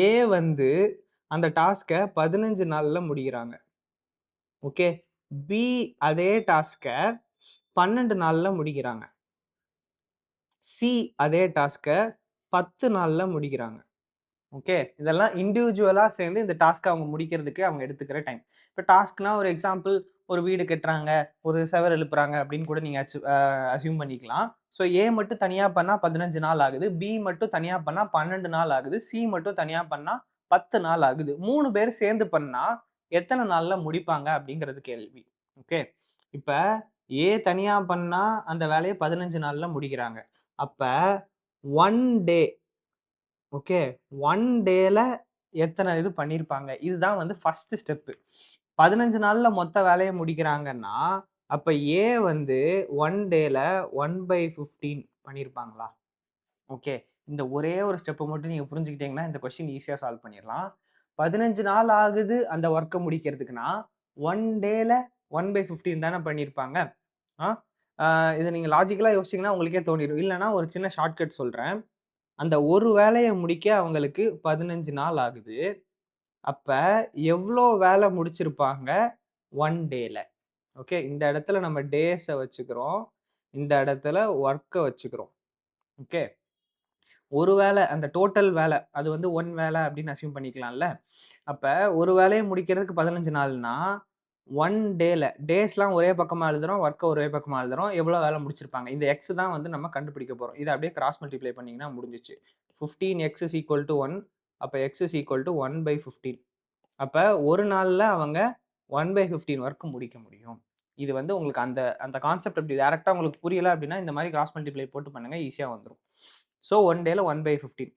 A வந்து அந்த டாஸ்கை 15 நாளில் முடிகிறாங்க. ஓகே, B அதே டாஸ்கை 12 நாளில் முடிக்கிறாங்க. C அதே டாஸ்கை 10 நாளில் முடிக்கிறாங்க. ஓகே, இதெல்லாம் இண்டிவிஜுவலாக சேர்ந்து இந்த டாஸ்க்கை அவங்க முடிக்கிறதுக்கு அவங்க எடுத்துக்கிற டைம். இப்போ டாஸ்க்னா ஒரு எக்ஸாம்பிள், ஒரு வீடு கட்டுறாங்க, ஒரு செவர் எழுப்புறாங்க அப்படின்னு கூட நீங்கள் அசியூம் பண்ணிக்கலாம். ஸோ ஏ மட்டும் தனியாக பண்ணால் 15 நாள் ஆகுது, பி மட்டும் தனியாக பண்ணால் 12 நாள் ஆகுது, சி மட்டும் தனியாக பண்ணால் 10 நாள் ஆகுது. 3 பேர் சேர்ந்து பண்ணால் எத்தனை நாளில் முடிப்பாங்க அப்படிங்கிறது கேள்வி. ஓகே, இப்போ ஏ தனியாக பண்ணால் அந்த வேலையை 15 நாளில் முடிக்கிறாங்க. அப்போ 1 டே, ஓகே, 1 டேல எத்தனை இது பண்ணியிருப்பாங்க? இதுதான் வந்து ஃபர்ஸ்ட் ஸ்டெப்பு. 15 நாளில் மொத்த வேலையை முடிக்கிறாங்கன்னா அப்போ ஏ வந்து 1 டேல 1/15 பண்ணியிருப்பாங்களா? ஓகே, இந்த ஒரே ஒரு ஸ்டெப்பை மட்டும் நீங்கள் புரிஞ்சுக்கிட்டீங்கன்னா இந்த கொஸ்டின் ஈஸியாக சால்வ் பண்ணிடலாம். 15 நாள் ஆகுது அந்த ஒர்க்கை முடிக்கிறதுக்குன்னா 1 டேல 1/15 தானே பண்ணியிருப்பாங்க. இதை நீங்கள் லாஜிக்கலாக யோசிச்சிங்கன்னா உங்களுக்கே தோணிடும். இல்லைன்னா ஒரு சின்ன ஷார்ட்கட் சொல்கிறேன். அந்த ஒரு வேலையை முடிக்க அவங்களுக்கு 15 நாள் ஆகுது. அப்ப எவ்வளோ வேலை முடிச்சிருப்பாங்க 1 டேல? ஓகே, இந்த இடத்துல நம்ம டேஸை வச்சுக்கிறோம், இந்த இடத்துல ஒர்க்கை வச்சுக்கிறோம். ஓகே, ஒரு வேலை, அந்த டோட்டல் வேலை அது வந்து 1 வேலை அப்படின்னு அசியூம் பண்ணிக்கலாம்ல. அப்ப ஒரு வேலையை முடிக்கிறதுக்கு 15 நாள்னா 1 டேல, டேஸ்லாம் ஒரே பக்கமாக எழுதுறோம், ஒர்க்கை ஒரே பக்கமாக எழுதுறோம், எவ்வளோ வேலை முடிச்சிருப்பாங்க. இந்த எக்ஸ் தான் வந்து நம்ம கண்டுபிடிக்க போகிறோம். இதை அப்படியே கிராஸ் மல்டிப்ளை பண்ணிங்கன்னா முடிஞ்சிச்சு. 15x = 1. அப்போ x = 1/15. அப்போ ஒரு நாளில் அவங்க 1/15 ஒர்க் முடிக்க முடியும். இது வந்து உங்களுக்கு அந்த அந்த கான்செப்ட் அப்படி டைரக்டா உங்களுக்கு புரியல அப்படின்னா இந்த மாதிரி கிராஸ் மல்டிப்ளை போட்டு பண்ணுங்க, ஈஸியா வந்துரும். ஸோ 1 டேல 1/15.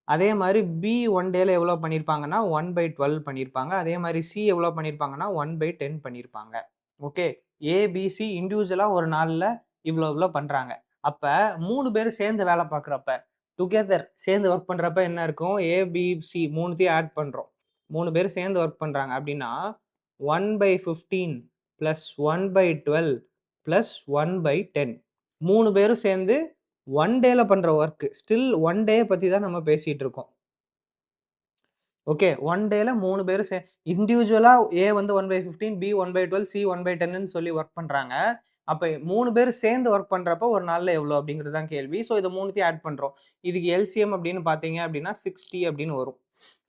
அதே மாதிரி பி 1 டேல எவ்வளோ பண்ணியிருப்பாங்கன்னா 1/12 பண்ணியிருப்பாங்க. அதே மாதிரி சி எவ்வளோ பண்ணியிருப்பாங்கன்னா 1/10 பண்ணியிருப்பாங்க. ஓகே, ஏபிசி இண்டிவிஜுவலா ஒரு நாள்ல இவ்வளோ இவ்வளோ பண்றாங்க. அப்ப 3 பேரும் சேர்ந்து வேலை பார்க்குறப்ப டுகெதர் சேர்ந்து ஒர்க் பண்றப்ப என்ன இருக்கும், ஏபிசி மூணுத்தையும் ஆட் பண்றோம். 3 பேரும் சேர்ந்து ஒர்க் பண்றாங்க அப்படின்னா 1/15 பிளஸ் 1/12 பிளஸ் 1/10 3 பேரும் சேர்ந்து 1 டேல பண்ற ஒர்க். ஸ்டில் 1 டே பத்தி தான் நம்ம பேசிட்டு இருக்கோம். ஓகே, 1 டேல 3 பேரும் இண்டிவிஜுவலா ஏ வந்து 1/15, பி 1/12, சி 1/10ன்னு சொல்லி ஒர்க் பண்றாங்க. அப்ப 3 பேரும் சேர்ந்து ஒர்க் பண்றப்ப ஒரு நாள்ல எவ்வளோ அப்படிங்கிறது தான் கேள்வி. ஸோ இதை மூணுத்தையும் ஆட் பண்றோம். இதுக்கு எல்சிஎம் அப்படின்னு பார்த்தீங்க அப்படின்னா 60 அப்படின்னு வரும்.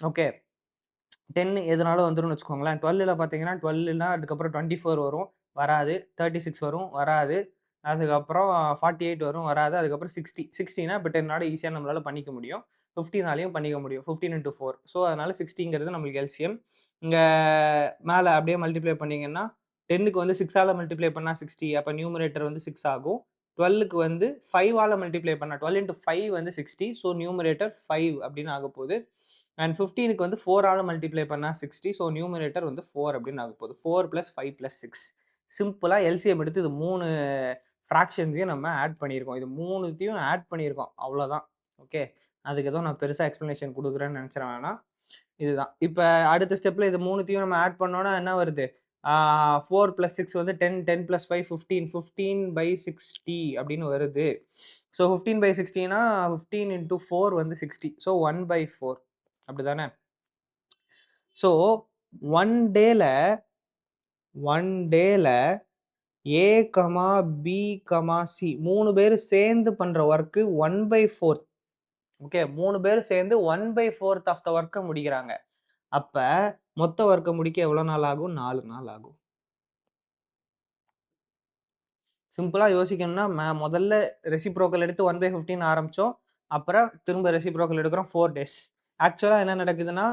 ஓகே, 10 எதுனாலும் வந்துரும்னு வச்சுக்கோங்களேன். 12ல பார்த்தீங்கன்னா 12னா அதுக்கப்புறம் 24 வரும், வராது. 36 வரும், வராது. அதுக்கப்புறம் 48 வரும், வராது. அதுக்கப்புறம் 60. 60னா இப்போ 10 ஈஸியா நம்மளால பண்ணிக்க முடியும். 15னாலையும் பண்ணிக்க முடியும். 15 into 4. ஸோ அதனால 60ங்கிறது நம்மளுக்கு எல்சிஎம். இங்க மேல அப்படியே மல்டிப்ளை பண்ணீங்கன்னா 10க்கு வந்து 6ஆல மல்டிப்ளை பண்ணா 60. அப்ப நியூமரேட்டர் வந்து 6 ஆகும். 12க்கு வந்து 5ஆல மல்டிப்ளை பண்ணா 12 into 5 வந்து 60. ஸோ நியூமரேட்டர் 5 அப்படின்னு ஆக போகுது. அண்ட் 15க்கு வந்து 4ஆல மல்டிப்ளை பண்ணா 60. ஸோ நியூமரேட்டர் வந்து 4 அப்படின்னு ஆக போகுது. 4 + 5 + 6. சிம்பிளா எல்சிஎம் எடுத்து இது 3 ஃப்ராக்ஷன்ஸையும் நம்ம ஆட் பண்ணியிருக்கோம். இது 3த்தையும் ஆட் பண்ணியிருக்கோம். அவ்வளோதான். ஓகே, அதுக்கு ஏதோ நான் பெருசா எக்ஸ்பிளனேஷன் கொடுக்குறேன்னு நினைச்சிட வேணாம். இதுதான். இப்ப அடுத்த ஸ்டெப்ல இது 3த்தையும் நம்ம ஆட் பண்ணோம்னா என்ன வருது? 4 + 6 வந்து 10, 10 + 5 15, 15/60 அப்படின்னு வருது. ஸோ 15/60னா 15 into 4 வந்து 60. ஸோ 1/4 அப்படிதானே? ஸோ 1 டேல 1 டேல ஏ, பி, சி 3 பேரும் சேர்ந்து பண்ற ஒர்க் 1/4. ஓகே, 3 பேரும் சேர்ந்து 1/4 ஆஃப் த ஒர்க்கை முடிக்கிறாங்க. அப்ப மொத்த ஒர்க்கை முடிக்க எவ்வளவு நாள் ஆகும்? 4 நாள் ஆகும். சிம்பிளா யோசிக்கணும்னா முதல்ல ரெசிப்ரோக்கல் எடுத்து 1/15 ஆரம்பிச்சோம். அப்புறம் திரும்ப ரெசிப்ரோக்கல் எடுக்கிறோம் 4 டேஸ். ஆக்சுவலா என்ன நடக்குதுன்னா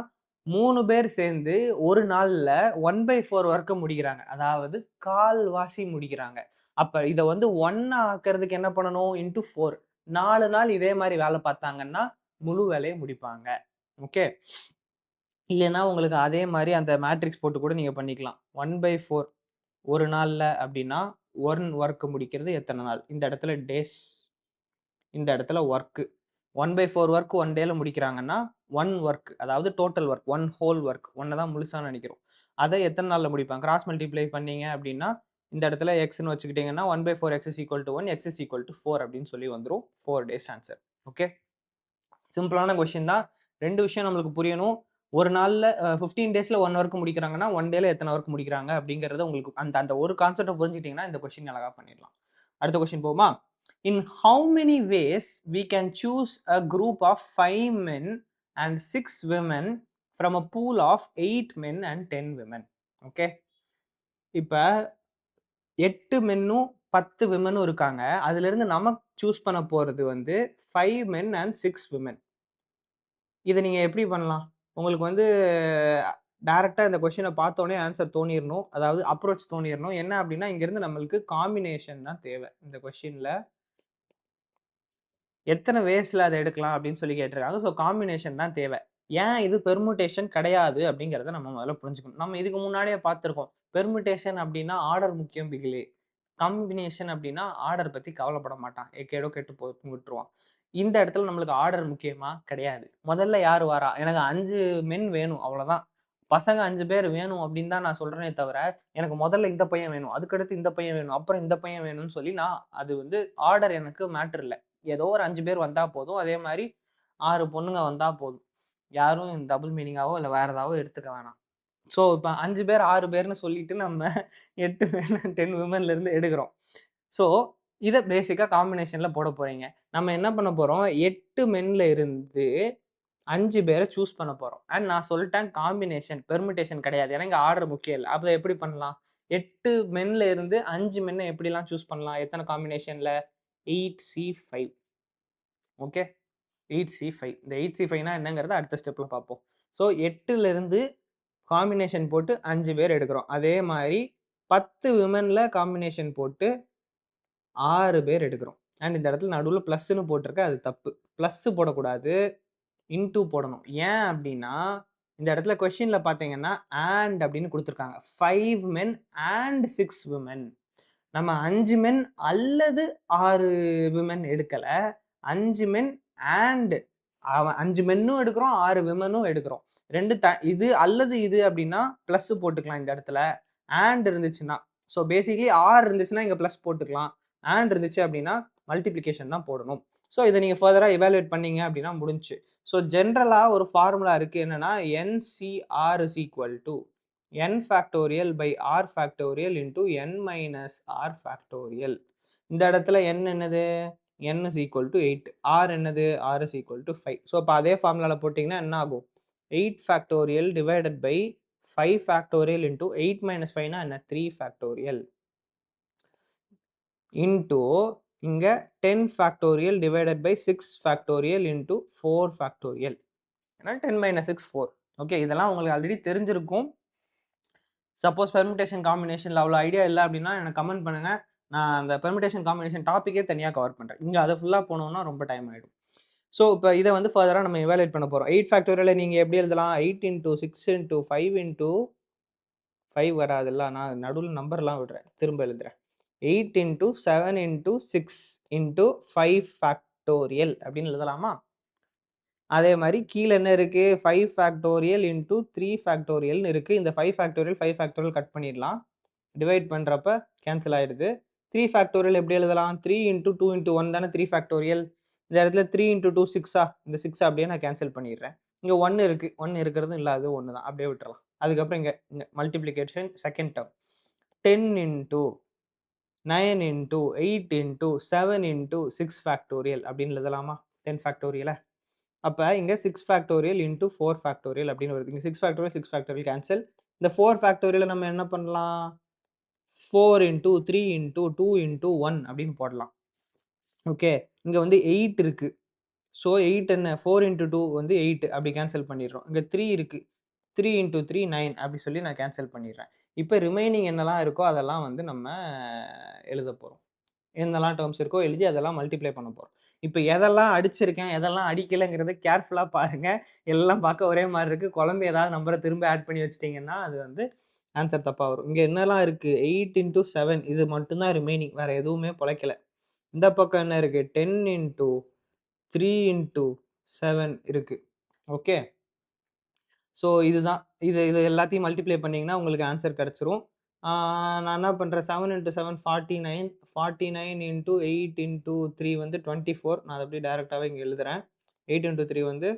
3 பேர் சேர்ந்து ஒரு நாள்ல 1/4 ஒர்க்கை முடிக்கிறாங்க. அதாவது கால்வாசி முடிக்கிறாங்க. அப்ப இதை வந்து 1 ஆக்கிறதுக்கு என்ன பண்ணணும்? இன்டூ 4. 4 நாள் இதே மாதிரி வேலை பார்த்தாங்கன்னா முழு வேலையை முடிப்பாங்க. ஓகே, இல்லைன்னா உங்களுக்கு அதே மாதிரி அந்த மேட்ரிக்ஸ் போட்டு கூட நீங்க பண்ணிக்கலாம். 1/4 ஒரு நாள்ல அப்படின்னா 1 ஒர்க் முடிக்கிறது எத்தனை நாள்? இந்த இடத்துல டேஸ், இந்த இடத்துல ஒர்க். 1/4 ஒர்க் 1 டேல முடிக்கிறாங்கன்னா 1 ஒர்க், அதாவது டோட்டல் ஒர்க், 1 ஹோல் ஒர்க். 1 தான் முழுசா நினைக்கிறோம். அதை எத்தனை நாள்ல முடிப்பாங்க? கிராஸ் மல்டிப்ளை பண்ணீங்க அப்படின்னா இந்த இடத்துல எக்ஸ்ன்னு வச்சுக்கிட்டீங்கன்னா 1/4 x = 1, x = 4 அப்படின்னு சொல்லி வந்துரும். 4 டேஸ் ஆன்சர். ஓகே, சிம்பிளான கொஸ்டின் தான். 2 விஷயம் நம்மளுக்கு புரியணும். ஒரு நாள்ல 15 டேஸ்ல 1 ஒர்க் முடிக்கிறாங்கன்னா 1 டேல எத்தனை ஒர்க் முடிக்கிறாங்க அப்படிங்கறத உங்களுக்கு அந்த அந்த ஒரு கான்செப்டை புரிஞ்சுக்கிட்டீங்கன்னா இந்த கொஸ்டின் அழகா பண்ணிடலாம். அடுத்த கொஸ்டின் போமா? In how many ways we can choose a group of 5 men and 6 women from a pool of 8 men and 10 women? Okay, இப்ப 8 மென்னும் 10 விமனும் இருக்காங்க. அதுல இருந்து நமக்கு சூஸ் பண்ண போறது வந்து 5 men and 6 women. இதை நீங்க எப்படி பண்ணலாம்? உங்களுக்கு வந்து டைரக்டா இந்த கொஸ்டினை பார்த்தோன்னே ஆன்சர் தோணிரணும். அதாவது அப்ரோச் தோணிரணும். என்ன அப்படின்னா இங்க இருந்து நம்மளுக்கு காம்பினேஷன் தான் தேவை. இந்த கொஸ்டின்ல எத்தனை வேஸ்ல அதை எடுக்கலாம் அப்படின்னு சொல்லி கேட்டிருக்காங்க. ஸோ காம்பினேஷன் தான் தேவை. ஏன் இது பெர்முடேஷன் கிடையாது அப்படிங்கிறத நம்ம முதல்ல புரிஞ்சுக்கணும். நம்ம இதுக்கு முன்னாடியே பார்த்துருக்கோம். பெர்முடேஷன் அப்படின்னா ஆர்டர் முக்கியம் பிகிலே. காம்பினேஷன் அப்படின்னா ஆர்டர் பத்தி கவலைப்பட மாட்டான். எக்கேடோ கெட்டு விட்டுருவான். இந்த இடத்துல நம்மளுக்கு ஆர்டர் முக்கியமா? கிடையாது. முதல்ல யார் வாரா? எனக்கு 5 மென் வேணும், அவ்வளவுதான். பசங்க 5 பேர் வேணும் அப்படின்னு தான் நான் சொல்றேனே தவிர எனக்கு முதல்ல இந்த பையன் வேணும், அதுக்கடுத்து இந்த பையன் வேணும், அப்புறம் இந்த பையன் வேணும்னு சொல்லி நான் அது வந்து ஆர்டர் எனக்கு மேட்டர் இல்லை. ஏதோ ஒரு 5 பேர் வந்தா போதும். அதே மாதிரி 6 பொண்ணுங்க வந்தா போதும். யாரும் டபுள் மீனிங்காவோ இல்லை வேற ஏதாவது எடுத்துக்க வேணாம். ஸோ இப்போ 5 பேர் 6 பேர்னு சொல்லிட்டு நம்ம 8 men 10 womenல இருந்து எடுக்கிறோம். ஸோ இதை பேசிக்கா காம்பினேஷன்ல போட போறீங்க. நம்ம என்ன பண்ண போறோம்? 8 மென்ல இருந்து 5 பேரை சூஸ் பண்ண போறோம். அண்ட் நான் சொல்லிட்டேன் காம்பினேஷன், பெர்முடேஷன் கிடையாது. ஏன்னா இங்க ஆர்டர் முக்கியம் இல்லை. அப்போ எப்படி பண்ணலாம்? 8 மென்ல இருந்து 5 மென்னை எப்படிலாம் சூஸ் பண்ணலாம்? எத்தனை காம்பினேஷன்ல? 8C5. Okay, 8C5. இந்த 8C5னா என்னங்கிறத அடுத்த ஸ்டெப்ல பார்ப்போம். ஸோ 8ல இருந்து காம்பினேஷன் போட்டு 5 பேர் எடுக்கிறோம். அதே மாதிரி 10 விமன்ல காம்பினேஷன் போட்டு 6 பேர் எடுக்கிறோம். அண்ட் இந்த இடத்துல நடுவில் ப்ளஸ்ன்னு போட்டிருக்க, அது தப்பு. ப்ளஸ் போடக்கூடாது, இன்டூ போடணும். ஏன் அப்படின்னா இந்த இடத்துல கொஸ்டின்ல பார்த்தீங்கன்னா அண்ட் அப்படின்னு கொடுத்துருக்காங்க. 5 men and 6 women. நம்ம 5 men அல்லது 6 விமன் எடுக்கல, 5 men and 5 மென்னும் எடுக்கிறோம், 6 விமனும் எடுக்கிறோம். ரெண்டு இது அல்லது இது அப்படின்னா பிளஸ் போட்டுக்கலாம் இந்த இடத்துல. அண்ட் இருந்துச்சுன்னா, ஸோ பேசிக்லி ஆர் இருந்துச்சுன்னா இங்க பிளஸ் போட்டுக்கலாம். அண்ட் இருந்துச்சு அப்படின்னா மல்டிப்ளிகேஷன் தான் போடணும். ஸோ இதை நீங்க ஃபர்தரா எவாலுவேட் பண்ணீங்க அப்படின்னா முடிஞ்சு. ஸோ ஜென்ரலா ஒரு ஃபார்முலா இருக்கு, என்னன்னா NCR is equal to n factorial by r factorial into n minus r factorial. இந்த இடத்துல n என்னது, n is equal to 8, r என்னது, r is equal to 5. So இப்போ அதே ஃபார்முலால போட்டிங்கன்னா என்ன ஆகும், 8 factorial divided by 5 factorial into 8 minus 5 னா என்ன, 3 factorial into இங்க 10 factorial divided by 6 factorial into 4 factorial. ஏன்னா 10 minus 6 4. ஓகே, இதெல்லாம் உங்களுக்கு ஆல்ரெடி தெரிஞ்சிருக்கும். சப்போஸ் பெர்முடேஷன் காம்பினேஷன்ல அவ்வளோ ஐடியா இல்லை அப்படின்னா எனக்கு கமெண்ட் பண்ணுங்க, நான் அந்த பெர்முடேஷன் காம்பினேஷன் டாப்பிக்கே தனியாக கவர் பண்ணுறேன். இங்கே அதை ஃபுல்லாக போனோம்னா ரொம்ப டைம் ஆகிடும். ஸோ இப்போ இதை வந்து ஃபர்தராக நம்ம எவாலுவேட் பண்ண போகிறோம். 8 ஃபேக்டோரியலை நீங்கள் எப்படி எழுதலாம், 8 into 6 into 5 into 5 வராதுல்ல, நான் நடுவில் நம்பர்லாம் விடுறேன், திரும்ப எழுதுறேன். 8 into 7 into 6 into 5 ஃபேக்டோரியல் அப்படின்னு எழுதலாமா? அதே மாதிரி கீழே என்ன இருக்கு, 5 ஃபேக்டோரியல் இன்டூ 3 ஃபேக்டோரியல்னு இருக்கு. இந்த 5 ஃபேக்டோரியல் 5 ஃபேக்டோரியல் கட் பண்ணிடலாம், டிவைட் பண்றப்ப கேன்சல் ஆயிடுது. 3 ஃபேக்டோரியல் எப்படி எழுதலாம், 3 இன்டூ 2 இன்டூ 1 தானே 3 ஃபேக்டோரியல். இந்த இடத்துல 3 இன்டூ 2 6ஆ, இந்த 6 அப்படியே நான் கேன்சல் பண்ணிடுறேன். இங்க 1 இருக்கு, 1 இருக்கிறதும் இல்லாது 1 தான், அப்படியே விட்டுறலாம். அதுக்கப்புறம் இங்க multiplication second term 10 into 9 into 8 into 7 into 6 factorial அப்படின்னு எழுதலாமா 10 ஃபேக்டோரியலை. அப்போ இங்கே 6 ஃபேக்டோரியல் இன்டூ 4 ஃபேக்டோரியல் அப்படின்னு வருது. இங்கே 6 ஃபேக்டோரியல் 6 ஃபேக்டோரியல் கேன்சல். இந்த 4 ஃபேக்டோரியலை நம்ம என்ன பண்ணலாம், 4 இன்டூ 3 இன்டூ 2 இன்டூ 1 அப்படின்னு போடலாம். ஓகே, இங்கே வந்து 8 இருக்கு. ஸோ 8 என்ன, 4 இன்டூ 2 வந்து 8 அப்படி கேன்சல் பண்ணிடுறோம். இங்கே 3 இருக்கு, 3 இன்டூ 3 9 அப்படி சொல்லி நான் கேன்சல் பண்ணிடுறேன். இப்போ ரிமைனிங் என்னெல்லாம் இருக்கோ அதெல்லாம் வந்து நம்ம எழுத போகிறோம். என்னெல்லாம் டேர்ம்ஸ் இருக்கோ எழுதி அதெல்லாம் மல்டிப்ளை பண்ண போகிறோம். இப்போ எதெல்லாம் அடிச்சிருக்கேன் எதெல்லாம் அடிக்கலைங்கிறத கேர்ஃபுல்லாக பாருங்கள். எல்லாம் பார்க்க ஒரே மாதிரி இருக்குது. குழம்பு ஏதாவது நம்பரை திரும்ப ஆட் பண்ணி வச்சிட்டிங்கன்னா அது வந்து ஆன்சர் தப்பாக வரும். இங்கே என்னெல்லாம் இருக்குது, 8 இன்டூ 7 இது மட்டும்தான் ரிமைனிங், வேறு எதுவுமே பிழைக்கல. இந்த பக்கம் என்ன இருக்குது, 10 இன்டூ 3 இன்டூ 7 இருக்குது. ஓகே, ஸோ இதுதான், இது எல்லாத்தையும் மல்டிப்ளை பண்ணிங்கன்னா உங்களுக்கு ஆன்சர் கிடச்சிரும். நான் என்ன பண்ணுறேன், 7 இன்ட்டு 7 49, 49 இன்ட்டு 8 இன்ட்டு 3 வந்து 24. நான் அதை அப்படியே டேரெக்டாகவே இங்கே எழுதுகிறேன். 8 இன்ட்டு 3 வந்து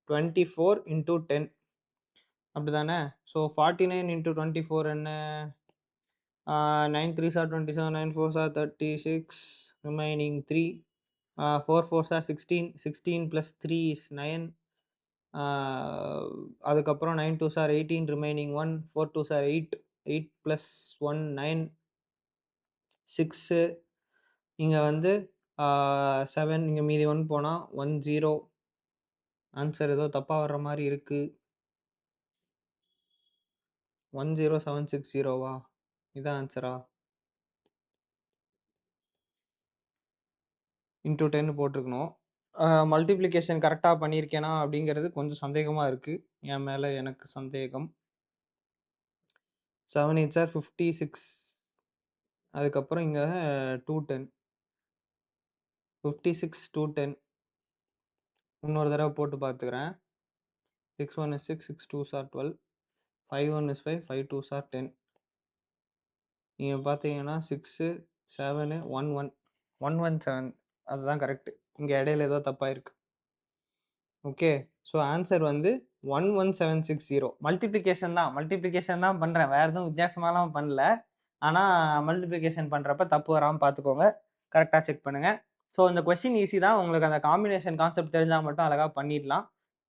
24 இன்ட்டு 10 அப்படி தானே. ஸோ 49 இன்ட்டு 24 என்ன, 9 3s are 27, 9 4s are 36, remaining 3, 4 4s are 16, 16 + 3 is 9. அதுக்கப்புறம் 9 2s are 18, remaining 1, 4 2s are 8, 8 + 1 9, 6. இங்கே வந்து 7, இங்கே மீதி 1 போனால் 1 0. ஆன்சர் ஏதோ தப்பாக வர்ற மாதிரி இருக்கு. 10760வா, இதான் ஆன்சரா? இன்டூ 10 போட்டிருக்கணும். மல்டிப்ளிகேஷன் கரெக்டாக பண்ணியிருக்கேனா அப்படிங்கிறது கொஞ்சம் சந்தேகமாக இருக்குது, என் மேலே எனக்கு சந்தேகம். 7 8s are 56. அதுக்கப்புறம் இங்கே 210, 56 210. இன்னொரு தடவை போட்டு பார்த்துக்கிறேன். 6 1 is 6, 6 2s are 12, 5 1 is 5, 5 2s are 10. நீங்கள் பார்த்தீங்கன்னா 6 7 1 1 117, அதுதான் கரெக்டு. இங்கே இடையில ஏதோ தப்பாக இருக்கு. ஓகே, ஸோ ஆன்சர் வந்து 11760. மல்டிப்ளிகேஷன் தான் பண்ணுறேன், வேறு எதுவும் வித்தியாசமாலாம் பண்ணல. ஆனால் மல்டிப்ளிகேஷன் பண்ணுறப்ப தப்பு வராமல் பார்த்துக்கோங்க, கரெக்டாக செக் பண்ணுங்கள். ஸோ இந்த கொஸ்டின் ஈஸி தான், உங்களுக்கு அந்த காம்பினேஷன் கான்செப்ட் தெரிஞ்சால் மட்டும் அழகாக பண்ணிடலாம்.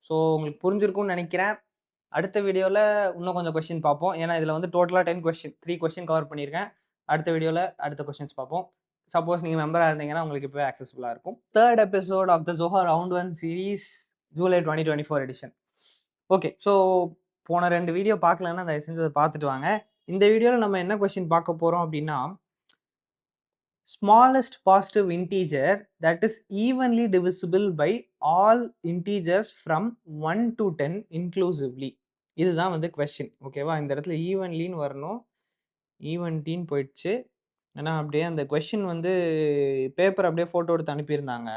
ஸோ உங்களுக்கு புரிஞ்சிருக்கும்னு நினைக்கிறேன். அடுத்த வீடியோவில் இன்னும் கொஞ்சம் கொஸ்டின் பார்ப்போம், ஏன்னா இதில் வந்து டோட்டலாக 10 கொஸ்டின், 3 கொஸ்டின் கவர் பண்ணியிருக்கேன். அடுத்த வீடியோவில் அடுத்த கொஸ்டின்ஸ் பார்ப்போம். சப்போஸ் நீங்கள் மெம்பராக இருந்தீங்கன்னா உங்களுக்கு இப்போ ஆக்சஸபிளாக இருக்கும். 3rd episode of the Zoho round 1 series, July 2024 edition. Okay, so போன 2 வீடியோ பார்க்கலன்னா தயவு செஞ்சு அதை பார்த்துட்டு வாங்க. இந்த வீடியோவில் நம்ம என்ன கொஸ்டின் பார்க்க போகிறோம் அப்படின்னா, smallest positive integer that is evenly divisible by all integers from 1 to 10 inclusively. இதுதான் வந்து கொஸ்டின். ஓகேவா? இந்த இடத்துல ஈவன்லின்னு வரணும். ஈவன்டின்னு போயிடுச்சு. ஏன்னா அப்படியே அந்த கொஸ்டின் வந்து பேப்பர் அப்படியே ஃபோட்டோ எடுத்து அனுப்பியிருந்தாங்க.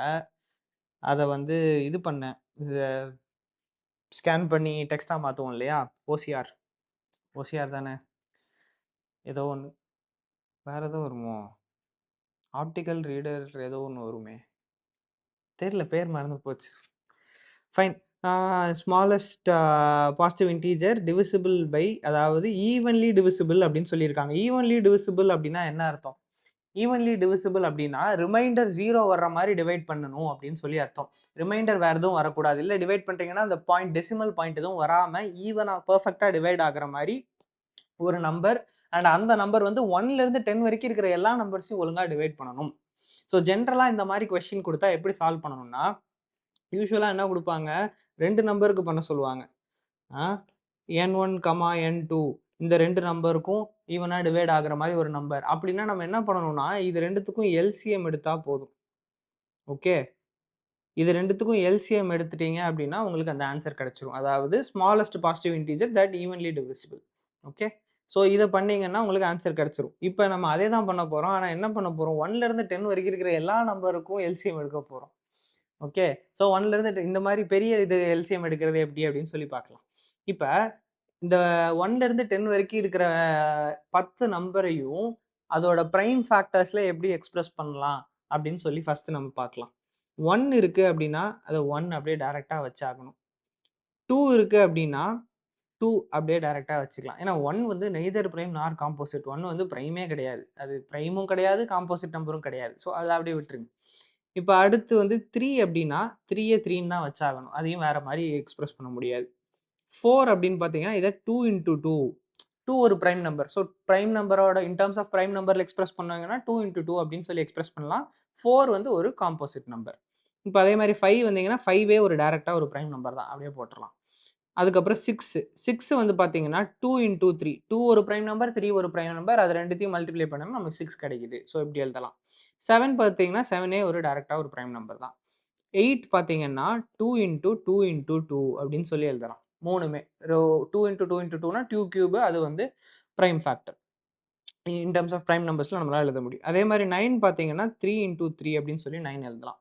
அதை வந்து இது பண்ணேன், ஸ்கேன் பண்ணி டெக்ஸ்டாக மாற்றுவோம் இல்லையா? ஓசிஆர் தானே? ஏதோ ஒன்று வேறு ஏதோ வருமோ? ஆப்டிக்கல் ரீடர் ஏதோ ஒன்று வருமே, தெரியல, பேர் மறந்து போச்சு. Fine. Smallest positive integer divisible by, அதாவது ஈவன்லி டிவிசிபிள் அப்படின்னு சொல்லியிருக்காங்க. ஈவன்லி டிவிசிபிள் அப்படின்னா என்ன அர்த்தம்? ஈவன்லி டிவிசிபிள் அப்படின்னா ரிமைண்டர் 0 வர்ற மாதிரி டிவைட் பண்ணணும் அப்படின்னு சொல்லி அர்த்தம். ரிமைண்டர் வேறு எதுவும் வரக்கூடாது. இல்லை டிவைட் பண்ணுறீங்கன்னா அந்த பாயிண்ட், டெசிமல் பாயிண்ட் எதுவும் வராமல் ஈவனாக பர்ஃபெக்டாக டிவைட் ஆகிற மாதிரி ஒரு நம்பர். அண்ட் அந்த நம்பர் வந்து 1லேருந்து 10 வரைக்கும் இருக்கிற எல்லா நம்பர்ஸையும் ஒழுங்காக டிவைட் பண்ணணும். ஸோ ஜென்ரலாக இந்த மாதிரி கொஸ்டின் கொடுத்தா எப்படி சால்வ் பண்ணணும்னா, யூஸ்வலாக என்ன கொடுப்பாங்க, 2 நம்பருக்கு பண்ண சொல்லுவாங்க. n1, n2 இந்த 2 நம்பருக்கும் ஈவனாக டிவைட் ஆகிற மாதிரி ஒரு நம்பர். அப்படின்னா நம்ம என்ன பண்ணணும்னா, இது ரெண்டுத்துக்கும் எல்சிஎம் எடுத்தா போதும். ஓகே, இது ரெண்டுத்துக்கும் எல்சிஎம் எடுத்துட்டீங்க அப்படின்னா உங்களுக்கு அந்த ஆன்சர் கிடைச்சிரும். அதாவது smallest positive integer that evenly divisible. Okay, so இதை பண்ணீங்கன்னா உங்களுக்கு ஆன்சர் கிடைச்சிரும். இப்போ நம்ம அதே தான் பண்ண போகிறோம். ஆனால் என்ன பண்ண போகிறோம், 1லேருந்து 10 வரைக்கும் இருக்கிற எல்லா நம்பருக்கும் எல்சிஎம் எடுக்க போகிறோம். ஓகே, ஸோ 1லேருந்து இந்த மாதிரி பெரிய இது எல்சிஎம் எடுக்கிறது எப்படி அப்படின்னு சொல்லி பார்க்கலாம். இப்போ இந்த 1லேருந்து 10 வரைக்கும் இருக்கிற 10 நம்பரையும் அதோட ப்ரைம் ஃபேக்டர்ஸில் எப்படி எக்ஸ்பிரஸ் பண்ணலாம் அப்படின்னு சொல்லி ஃபஸ்ட்டு நம்ம பார்க்கலாம். 1 இருக்குது அப்படின்னா அதை 1 அப்படியே டைரெக்டாக வச்சாகணும். 2 இருக்குது அப்படின்னா 2 அப்படியே டைரெக்டாக வச்சுக்கலாம். ஏன்னா 1 வந்து நெய்தர் ப்ரைம் நார் காம்போசிட். 1 வந்து ப்ரைமே கிடையாது, அது ப்ரைமும் கிடையாது, காம்போசிட் நம்பரும் கிடையாது. ஸோ அதை அப்படியே விட்டுருங்க. இப்போ அடுத்து வந்து 3 அப்படின்னா 3யை 3ன்னு தான் வச்சாகணும். அதையும் வேறு மாதிரி எக்ஸ்பிரஸ் பண்ண முடியாது. 4 அப்படின்னு பார்த்தீங்கன்னா இதை 2 into 2. 2 ஒரு ப்ரைம் நம்பர். ஸோ ப்ரைம் நம்பரோட இன் டர்ம்ஸ் ஆஃப் ப்ரைம் நம்பரில் எக்ஸ்பிரஸ் பண்ணுவாங்கன்னா 2 into 2 அப்படின்னு சொல்லி எக்ஸ்பிரஸ் பண்ணலாம். 4 வந்து ஒரு காம்போசிட் நம்பர். இப்போ அதே மாதிரி 5 வந்தீங்கன்னா 5 ஒரு டைரெக்டாக ஒரு ப்ரைம் நம்பர் தான், அப்படியே போட்டுடலாம். அதுக்கப்புறம் 6 வந்து பார்த்தீங்கன்னா 2 into 3. 2 ஒரு ப்ரைம் நம்பர், 3 ஒரு ப்ரைம் நம்பர். அது ரெண்டுத்தையும் மல்டிப்ளை பண்ணோம்னா நமக்கு 6 கிடைக்குது. ஸோ இப்படி எழுதலாம். 7 பார்த்தீங்கன்னா 7 ஒரு டைரெக்டாக ஒரு ப்ரைம் நம்பர் தான். 8 பார்த்தீங்கன்னா 2 into 2 into 2 அப்படின்னு சொல்லி எழுதலாம். மூணுமே 2 into 2 into 2னா 2 கியூப், அது வந்து prime factor. In terms of prime நம்பர்ஸில் நம்மளால் எழுத முடியும். அதே மாதிரி 9 பார்த்தீங்கன்னா 3 into 3 அப்படின்னு சொல்லி 9 எழுதலாம்.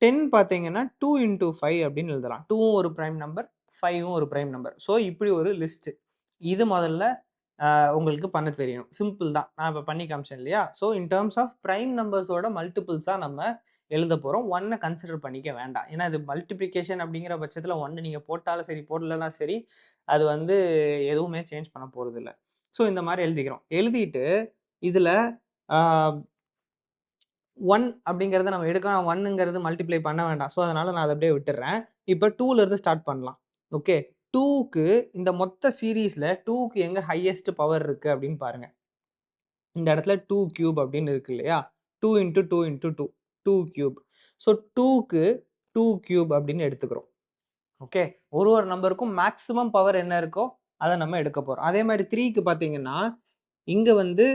10 பார்த்தீங்கன்னா 2 into 5 அப்படின்னு எழுதலாம். 2வும் ஒரு ப்ரைம் நம்பர், 5வும் ஒரு ப்ரைம் நம்பர். ஸோ இப்படி ஒரு லிஸ்ட்டு. இது முதல்ல உங்களுக்கு பண்ண தெரியணும். சிம்பிள் தான், நான் இப்போ பண்ணி காமிச்சேன் இல்லையா? So in terms of prime நம்பர்ஸோட மல்டிபிள்ஸாக நம்ம எழுத போகிறோம். 1 கன்சிடர் பண்ணிக்க வேண்டாம். ஏன்னா இது மல்டிப்ளிகேஷன் அப்படிங்கிற பட்சத்தில் 1 நீங்கள் போட்டாலும் சரி போடலன்னா சரி, அது வந்து எதுவுமே சேஞ்ச் பண்ண போகிறது இல்லை. ஸோ இந்த மாதிரி எழுதிக்கிறோம். எழுதிட்டு இதில் 1 அப்படிங்கிறத நம்ம எடுக்கணும். 1ங்கிறது மல்டிப்ளை பண்ண வேண்டாம். ஸோ அதனால் நான் அதை அப்படியே விட்டுறேன். இப்போ 2லேருந்து ஸ்டார்ட் பண்ணலாம். ஓகே, 2க்கு இந்த மொத்த சீரீஸில் 2க்கு எங்கே ஹையஸ்ட் பவர் இருக்குது அப்படின்னு பாருங்கள். இந்த இடத்துல 2 கியூப் அப்படின்னு இருக்கு இல்லையா? 2 into 2 into 2, 2 கியூப். ஸோ 2க்கு 2 கியூப் அப்படின்னு எடுத்துக்கிறோம். ஓகே, ஒரு நம்பருக்கும் மேக்ஸிமம் பவர் என்ன இருக்கோ அதை நம்ம எடுக்க போகிறோம். அதே மாதிரி 3க்கு பார்த்தீங்கன்னா இங்கே வந்து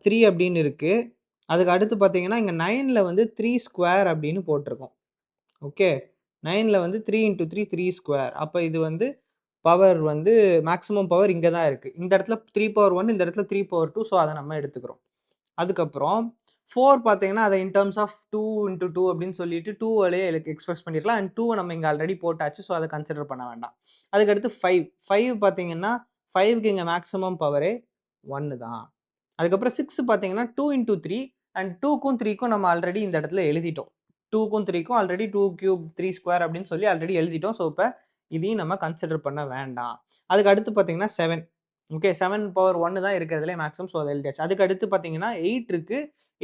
3 அப்படின்னு இருக்குது. அதுக்கு அடுத்து பார்த்தீங்கன்னா இங்கே 9ல் வந்து 3 ஸ்கொயர் அப்படின்னு போட்டிருக்கோம். ஓகே, 9ல் வந்து 3 into 3 3 ஸ்கொயர். அப்போ இது வந்து பவர் வந்து மேக்ஸிமம் பவர் இங்கே தான் இருக்குது. இந்த இடத்துல 3 power 1, இந்த இடத்துல 3 power 2. ஸோ அதை நம்ம எடுத்துக்கிறோம். அதுக்கப்புறம் 4 பார்த்தீங்கன்னா அதை இன் டர்ம்ஸ் ஆஃப் 2 into 2 அப்படின்னு சொல்லிட்டு 2லேயே எக்ஸ்பிரஸ் பண்ணிடலாம். அண்ட் 2 நம்ம இங்கே ஆல்ரெடி போட்டாச்சு. ஸோ அதை கன்சிடர் பண்ண வேண்டாம். அதுக்கடுத்து 5 பார்த்தீங்கன்னா 5க்கு இங்கே மேக்ஸிமம் பவரே 1 தான். அதுக்கப்புறம் 6 பார்த்தீங்கன்னா 2 into 3, அண்ட் 2க்கும் 3க்கும் நம்ம ஆல்ரெடி இந்த இடத்துல எழுதிட்டோம். 2க்கும் 3க்கும் ஆல்ரெடி 2 கியூப் 3 ஸ்கொயர் அப்படின்னு சொல்லி ஆல்ரெடி எழுதிட்டோம். ஸோ இப்போ இதையும் நம்ம கன்சிடர் பண்ண வேண்டாம். அதுக்கு அடுத்து பார்த்தீங்கன்னா 7. ஓகே, 7 power 1 தான் இருக்கிறதுலே மேக்ஸிமம். ஸோ அதை எழுதியாச்சு. அதுக்கு அடுத்து பார்த்தீங்கன்னா 8 இருக்குது.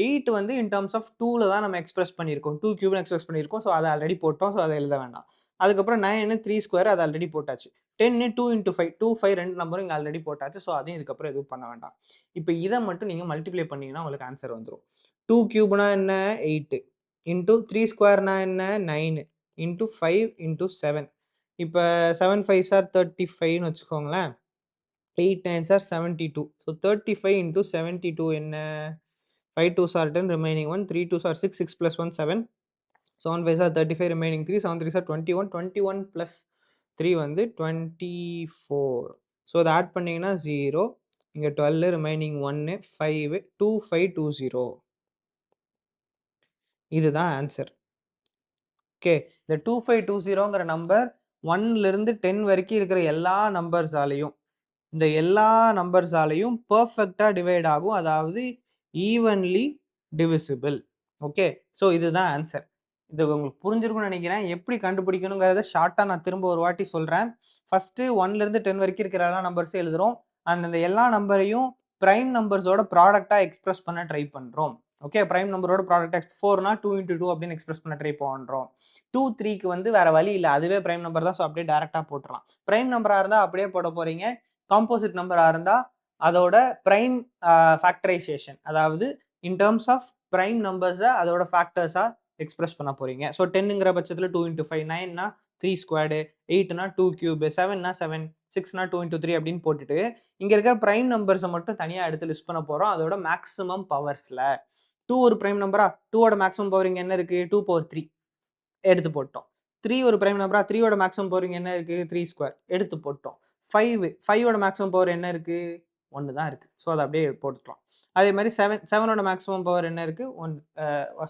8 வந்து இன் டர்ம்ஸ் ஆஃப் 2ல தான் நம்ம எக்ஸ்பிரஸ் பண்ணியிருக்கோம். 2 கியூப்னு எக்ஸ்பிரஸ் பண்ணியிருக்கோம். ஸோ அதை ஆல்ரெடி போட்டோம். ஸோ அதை எழுத வேண்டாம். அதுக்கப்புறம் 9 3 ஸ்கொயர், அது ஆல்ரெடி போட்டாச்சு. 10 2 into 5, 2 5 ரெண்டு நம்பரும் இங்கே ஆல்ரெடி போட்டாச்சு. ஸோ அதையும் இதுக்கப்புறம் எதுவும் பண்ண வேண்டாம். இப்போ இதை மட்டும் நீங்கள் மல்டிப்ளை பண்ணிங்கன்னா உங்களுக்கு ஆன்சர் வந்துடும். 2 கியூப்னா என்ன 8, இன்ட்டு 3 ஸ்கொயர்னா என்ன 9, இன்ட்டு 5 into 7. இப்போ 7 5s are 35ன்னு வச்சுக்கோங்களேன். 8 9s are 72. ஸோ 35 into 72 என்ன? 5 2s are 10, remaining 1, 3 2s are 6, 6 plus 1 7, 7 5s are 35, remaining 3, 7 3s are 21, 21 plus 3 வந்து 24. ஸோ அதை ஆட் பண்ணீங்கன்னா 0, இங்கே 12, remaining 1, 5, 2520. இதுதான் ஆன்சர். ஓகே, இந்த 2520ங்கிற நம்பர் 1லேருந்து 10 வரைக்கும் இருக்கிற எல்லா நம்பர்ஸாலையும் இந்த எல்லா நம்பர்ஸாலையும் பெர்ஃபெக்ட்டா டிவைட் ஆகும். அதாவது ஈவன்லி டிவிசிபிள். ஓகே, ஸோ இதுதான் ஆன்சர். இது உங்களுக்கு புரிஞ்சிருக்கும்னு நினைக்கிறேன். எப்படி கண்டுபிடிக்கணுங்கிறத ஷார்ட்டா நான் திரும்ப ஒரு வாட்டி சொல்றேன். ஃபர்ஸ்ட் 1லேருந்து 10 வரைக்கும் இருக்கிற எல்லா நம்பர்ஸும் எழுதுறோம். அந்த எல்லா நம்பரையும் பிரைம் நம்பர்ஸோட ப்ராடக்டா எக்ஸ்பிரஸ் பண்ண ட்ரை பண்றோம். ஓகே, பிரைம் நம்பரோட ப்ராடக்ட் 4னா 2 into 2 அப்படின்னு எக்ஸ்பிரஸ் பண்ண ட்ரை பண்றோம். 2 3க்கு வந்து வேற வழி இல்லை, அதுவே பிரைம் நம்பர் தான். ஸோ அப்படியே டைரக்டா போட்டுடலாம். பிரைம் நம்பரா இருந்தா அப்படியே போட போறீங்க. காம்போசிட் நம்பரா இருந்தா அதோட பிரைம் ஃபேக்டரைசேஷன், அதாவது இன் டர்ம்ஸ் ஆஃப் பிரைம் நம்பர்ஸை அதோட ஃபேக்டர்ஸா எக்ஸ்பிரஸ் பண்ண போறீங்க. ஸோ 10ங்கிற பட்சத்தில் 2 into 5, 9னா 3 ஸ்கொயர்டு, 8னா 2 கியூப், 7னா 7, 6னா 2 into 3 அப்படின்னு போட்டுட்டு இங்க இருக்கிற பிரைம் நம்பர்ஸை மட்டும் தனியா எடுத்து லிஸ்ட் பண்ண போறோம். அதோட மேக்ஸிமம் பவர்ஸ்ல 2 ஒரு பிரைம் நம்பரா, 2ஓட மேக்ஸிமம் பவர் இங்க என்ன இருக்கு? 2 power 3 எடுத்து போட்டோம். 3 ஒரு பிரைம் நம்பரா, 3ஓட மேக்ஸிமம் பவர் இங்க என்ன இருக்கு? 3 ஸ்கொயர் எடுத்து போட்டோம். 5ஓட மேக்ஸிமம் பவர் என்ன இருக்கு? 1 தான் இருக்கு. ஸோ அதை அப்படியே போட்டுக்கலாம். அதே மாதிரி 7ஓட மேக்ஸிமம் பவர் என்ன இருக்கு? 1.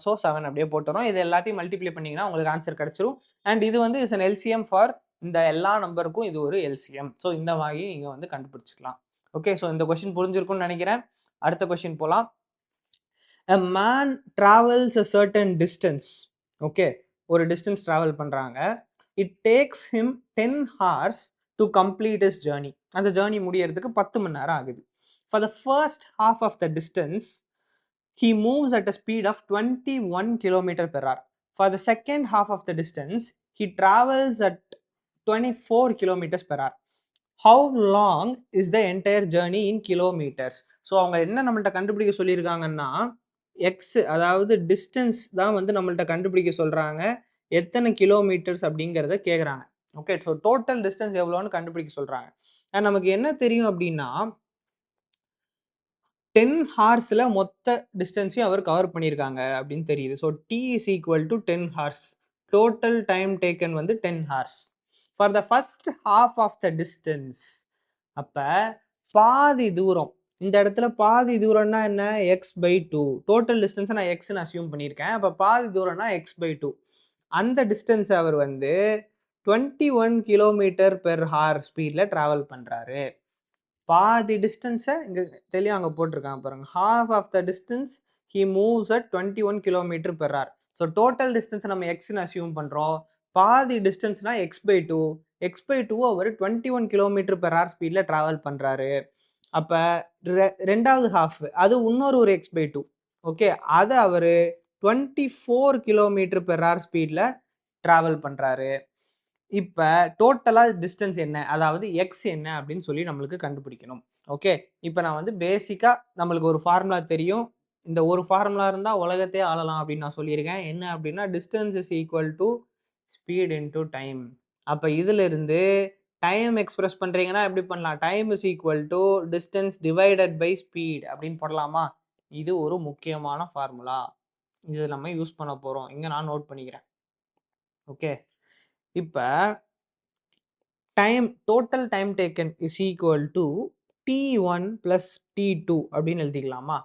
ஸோ 7 அப்படியே போட்டுறோம். இது எல்லாத்தையும் மல்டிப்ளை பண்ணீங்கன்னா உங்களுக்கு ஆன்சர் கிடைச்சிரும். அண்ட் இது வந்து இஸ் அன் எல்சிஎம் ஃபார் இந்த எல்லா நம்பருக்கும் இது ஒரு எல்சிஎம். ஸோ இந்த மாதிரி நீங்க வந்து கண்டுபிடிச்சிக்கலாம். ஓகே, ஸோ இந்த கொஸ்டின் புரிஞ்சிருக்கும்னு நினைக்கிறேன். அடுத்த கொஸ்டின் போலாம். A man travels a certain distance. Okay, ஒரு டிஸ்டன்ஸ் டிராவல் பண்றாங்க. It takes him 10 hours to complete his journey. அந்த ஜேர்னி முடியறதுக்கு 10 மணி நேரம் ஆகுது. For the first half of the distance he moves at a speed of 21 km per hour. For the second half of the distance he travels at 24 km per hour. How long is the entire journey in kilometers? So அவங்க என்ன நம்மள்ட்ட கண்டுபிடிக்க சொல்லியிருக்காங்கன்னா எக்ஸ், அதாவது டிஸ்டன்ஸ் தான் வந்து நம்மள்ட்ட கண்டுபிடிக்க சொல்றாங்க. எத்தனை கிலோமீட்டர்ஸ் அப்படிங்கிறத கேட்குறாங்க. ஓகே, ஸோ டோட்டல் டிஸ்டன்ஸ் எவ்வளோன்னு கண்டுபிடிக்க சொல்றாங்க. நமக்கு என்ன தெரியும் அப்படின்னா 10 ஹார்ஸ்ல மொத்த டிஸ்டன்ஸையும் அவர் கவர் பண்ணியிருக்காங்க அப்படின்னு தெரியுது. So T is equal to 10 hours. Total time taken வந்து 10 hours for the first half of the distance. அப்போ பாதி தூரம், இந்த இடத்துல பாதி தூரம்னா என்ன? x/2. டோட்டல் டிஸ்டன்ஸை நான் எக்ஸ்ன்னு அசியூம் பண்ணியிருக்கேன். அப்போ பாதி தூரம்னா x/2. அந்த டிஸ்டன்ஸ் அவர் வந்து 21 km/h ஸ்பீடில் ட்ராவல் பண்ணுறாரு. பாதி டிஸ்டன்ஸை இங்கே தெளிவாக அங்கே போட்டிருக்காங்க பாருங்க. Half of the distance he moves at 21 km/h. So total டிஸ்டன்ஸை நம்ம எக்ஸ்ன்னு அசியூம் பண்ணுறோம். பாதி டிஸ்டன்ஸ்னா x/2. x/2 அவர் 21 km/h ஸ்பீடில் ட்ராவல் பண்ணுறாரு. அப்போ ரெண்டாவது ஹாஃப் அது இன்னொரு ஒரு x/2. ஓகே, அதை அவர் 24 km/h ஸ்பீடில் ட்ராவல் பண்ணுறாரு. இப்போ டோட்டலாக டிஸ்டன்ஸ் என்ன, அதாவது எக்ஸ் என்ன அப்படின்னு சொல்லி நம்மளுக்கு கண்டுபிடிக்கணும். ஓகே, இப்போ நான் வந்து பேசிக்காக நம்மளுக்கு ஒரு ஃபார்முலா தெரியும். இந்த ஒரு ஃபார்முலா இருந்தால் உலகத்தையே ஆளலாம் அப்படின்னு நான் சொல்லியிருக்கேன். என்ன அப்படின்னா distance is equal to speed into time. அப்போ இதுல இருந்து டைம் எக்ஸ்பிரஸ் பண்றீங்கன்னா எப்படி பண்ணலாம்? Time is equal to distance divided by speed அப்படின்னு போடலாமா? இது ஒரு முக்கியமான ஃபார்முலா. இது நம்ம யூஸ் பண்ண போறோம். இங்க நான் நோட் பண்ணிக்கிறேன். ஓகே, இப்போ time, total time taken is equal to t1 plus t2 அப்படின்னு எழுதிக்கலாமா?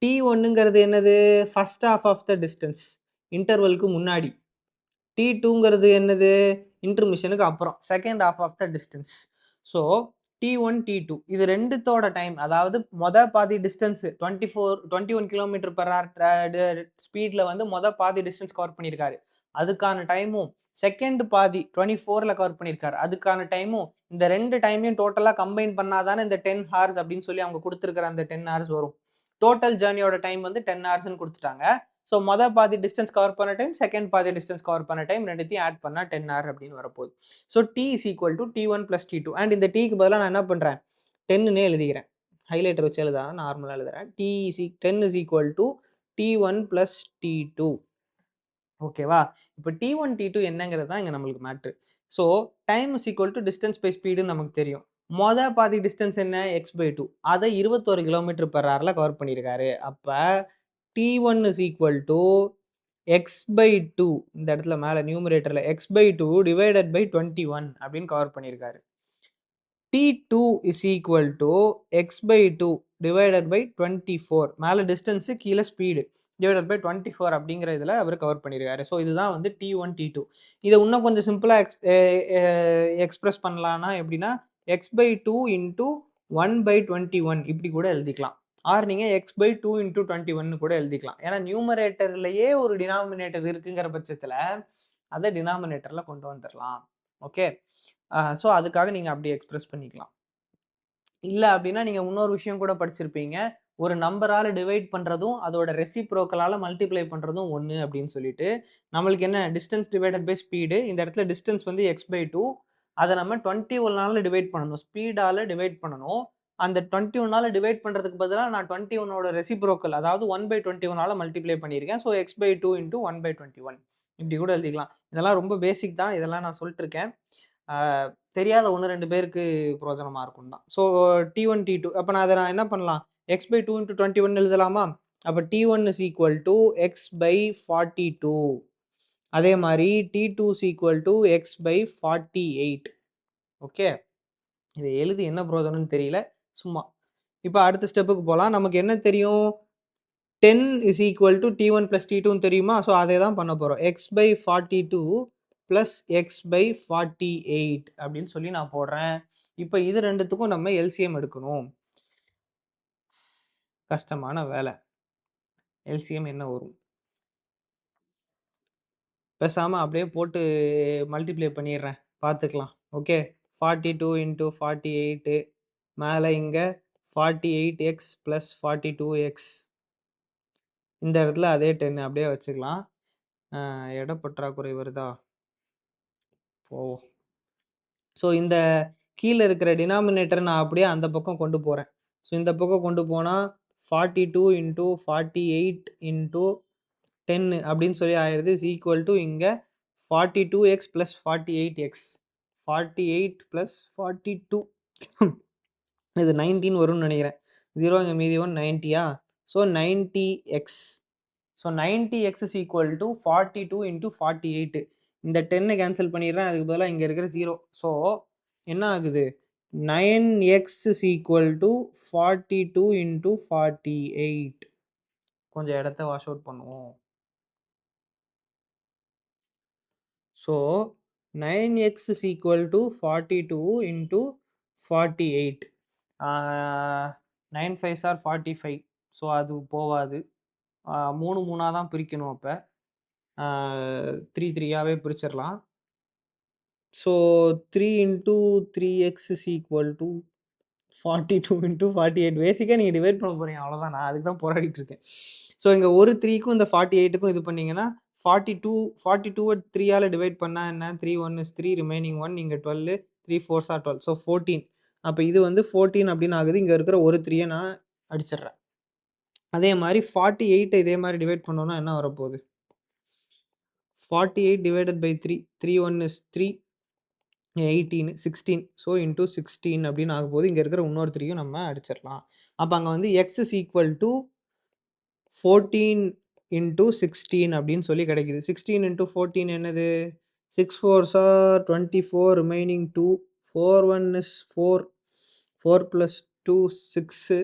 t1ங்கிறது என்னது? First half of the distance, இன்டர்வலுக்கு முன்னாடி. t2ங்கிறது என்னது? இன்டர்மிஷனுக்கு அப்புறம், second half of the distance. So t1 t2 இது ரெண்டுத்தோட டைம், அதாவது பாதி டிஸ்டன்ஸ் 21 km/h ஸ்பீட்ல வந்து பாதி டிஸ்டன்ஸ் கவர் பண்ணியிருக்காரு, அதுக்கான டைமும் செகண்ட் பாதி 24ல கவர் பண்ணியிருக்காரு, அதுக்கான டைமும். இந்த ரெண்டு டைமையும் டோட்டலா கம்பைன் பண்ணாதானே இந்த 10 hours அப்படின்னு சொல்லி அவங்க கொடுத்துருக்கிற அந்த 10 hours வரும். டோட்டல் ஜேர்னியோட டைம் வந்து 10 ஹவர்ஸ்ன்னு கொடுத்துட்டாங்க. ஸோ பாதி டிஸ்டன்ஸ் கவர் பண்ண டைம், செகண்ட் பாதி டிஸ்டன்ஸ் கவர் பண்ண டைம், ரெண்டுத்தையும் ஆட் பண்ணால் 10 hour அப்படின்னு வரப்போகுது. So T is equal to t1 plus t2. And இந்த டீக்கு பதிலாக நான் என்ன பண்ணுறேன்? 10ன்னே எழுதிக்கிறேன். ஹைலைட்டர் வச்சு எழுதா, நார்மலாக எழுதுறேன். 10 is equal to t1 plus t2. ஓகேவா? இப்போ t1 t2 என்னங்கிறது தான் இங்கே நம்மளுக்கு matter. So time is equal to distance by ஸ்பீடுன்னு நமக்கு தெரியும். பாதி டிஸ்டன்ஸ் என்ன x/2, அதை 21 கிலோமீட்டர் பெர் ஹவர்ல கவர் பண்ணியிருக்காரு. அப்போ t1 is equal to x/2, இந்த இடத்துல மேலே நியூமரேட்டரில் x/2 டிவைடட் பை 21 அப்படின்னு கவர் பண்ணியிருக்காரு. t2 is equal to x/2 divided by 24, மேலே டிஸ்டன்ஸு கீழே ஸ்பீடு டிவைடட் பை 24 அப்படிங்கிற இதில் அவர் கவர் பண்ணியிருக்காரு. ஸோ இதுதான் வந்து t1 t2. இதை இன்னும் கொஞ்சம் சிம்பிளாக எக்ஸ்பிரஸ் பண்ணலான்னா எப்படின்னா x/2 இன்ட்டு 1/21 இப்படி கூட எழுதிக்கலாம். ஆர் நீங்கள் x/2 இன்ட்டு 21 கூட எழுதிக்கலாம். ஏன்னா நியூமரேட்டர்லேயே ஒரு டினாமினேட்டர் இருக்குங்கிற பட்சத்தில் அதை டினாமினேட்டரில் கொண்டு வந்துடலாம். ஓகே, ஸோ அதுக்காக நீங்கள் அப்படி எக்ஸ்பிரஸ் பண்ணிக்கலாம். இல்லை அப்படின்னா நீங்கள் இன்னொரு விஷயம் கூட படிச்சிருப்பீங்க, ஒரு நம்பரால் டிவைட் பண்ணுறதும் அதோட ரெசிப்ரோக்கலால் மல்டிப்ளை பண்ணுறதும் ஒன்று அப்படின்னு சொல்லிட்டு. நம்மளுக்கு என்ன டிஸ்டன்ஸ் டிவைடட் பை ஸ்பீடு, இந்த இடத்துல டிஸ்டன்ஸ் வந்து x/2, அதை நம்ம 21ஆல் டிவைட் பண்ணணும், ஸ்பீடால் டிவைட் பண்ணணும். அந்த 21ஆல் டிவைட் பண்ணுறதுக்கு பதிலாக நான் 21ஓட ரெசிப்ரோக்கல் அதாவது 1/21ஆல் மல்டிப்ளை பண்ணியிருக்கேன். ஸோ x/2 இன்ட்டு 1/21 இப்படி கூட எழுதிக்கலாம். இதெல்லாம் ரொம்ப பேசிக் தான், இதெல்லாம் நான் சொல்லிட்டு இருக்கேன். தெரியாத 1-2 பேருக்கு பிரோஜனமாக இருக்கும் தான். ஸோ t1 t2, அப்போ நான் என்ன பண்ணலாம், x/2 இன்ட்டு 21 எழுதலாமா? அப்போ t1 is equal to x/42. அதே மாதிரி t2 is equal to x/48. Okay, இதை எழுதி என்ன பிரோஜனம்னு தெரியல, சும்மா. இப்போ அடுத்த ஸ்டெப்புக்கு போகலாம். நமக்கு என்ன தெரியும், 10 is equal to t1 plus t2 தெரியுமா? ஸோ அதே தான் பண்ண போகிறோம். x/42 ப்ளஸ் x/48 அப்படின்னு சொல்லி நான் போடுறேன். இப்போ இது ரெண்டுத்துக்கும் நம்ம எல்சிஎம் எடுக்கணும். கஷ்டமான வேலை. எல்சிஎம் என்ன வரும்? பேசாமல் அப்படியே போட்டு மல்டிப்ளை பண்ணிடுறேன், பார்த்துக்கலாம். ஓகே, 42 இன்ட்டு 48, மேலே இங்கே 48x ப்ளஸ் 42x, இந்த இடத்துல அதே 10 அப்படியே வச்சுக்கலாம். எடை பற்றாக்குறை வருதா? ஸோ இந்த கீழே இருக்கிற டினாமினேட்டர் நான் அப்படியே அந்த பக்கம் கொண்டு போகிறேன். ஸோ இந்த பக்கம் கொண்டு போனால் 42 இன்ட்டு 48 இன்ட்டு 10 அப்படின்னு சொல்லி ஆயிடுது. இஸ் ஈக்குவல் டு இங்கே 42x ப்ளஸ் 48x, 48 ப்ளஸ் 42 இது 19 வரும்னு நினைக்கிறேன். 0 இங்கே மீதி 1 90. So 90x. So 90x is equal to 42 into 48. இந்த 10 கேன்சல் பண்ணிடுறேன், அதுக்கு பதிலாக இங்கே இருக்கிற 0. ஸோ என்ன ஆகுது, 9x is equal to 42 into 48. கொஞ்சம் இடத்த வாஷ் அவுட் பண்ணுவோம். So 9x is equal to 42 into 48. 9 5s are 45. So அது போகாது. 3 3ஆக தான் பிரிக்கணும். அப்போ 3 3ஆகவே பிரிச்சிடலாம். So 3 into 3x is equal to 42 into 48. பேசிக்காக நீங்கள் டிவைட் பண்ண போகிறீங்க, அவ்வளோதான். நான் அதுக்கு தான் போராடிட்டு இருக்கேன். ஸோ இங்கே ஒரு 3க்கும் இந்த 48க்கும் இது பண்ணிங்கன்னா 42 3ஆல் டிவைட் பண்ணால் என்ன, 3 1 is 3, ரிமைனிங் 1, இங்கே 12, 3 4s are 12. ஸோ 14. அப்போ இது வந்து 14 அப்படின்னு ஆகுது. இங்கே இருக்கிற ஒரு 3யை நான் அடிச்சிடுறேன். அதே மாதிரி 48 இதே மாதிரி டிவைட் பண்ணோன்னா என்ன வரப்போகுது, 48 divided by 3, 3 1 is 3, 18 16. So into 16 அப்படின்னு ஆகும்போது இங்கே இருக்கிற இன்னொரு 3யும் நம்ம அடிச்சிடலாம். அப்போ அங்கே வந்து x is equal to 14 into 16 அப்படின்னு சொல்லி கிடைக்குது. 16 இன்ட்டு 14 என்னது, 6 4s are 24, ரிமைனிங் 2, 4 1 is 4, 4 + 2 6.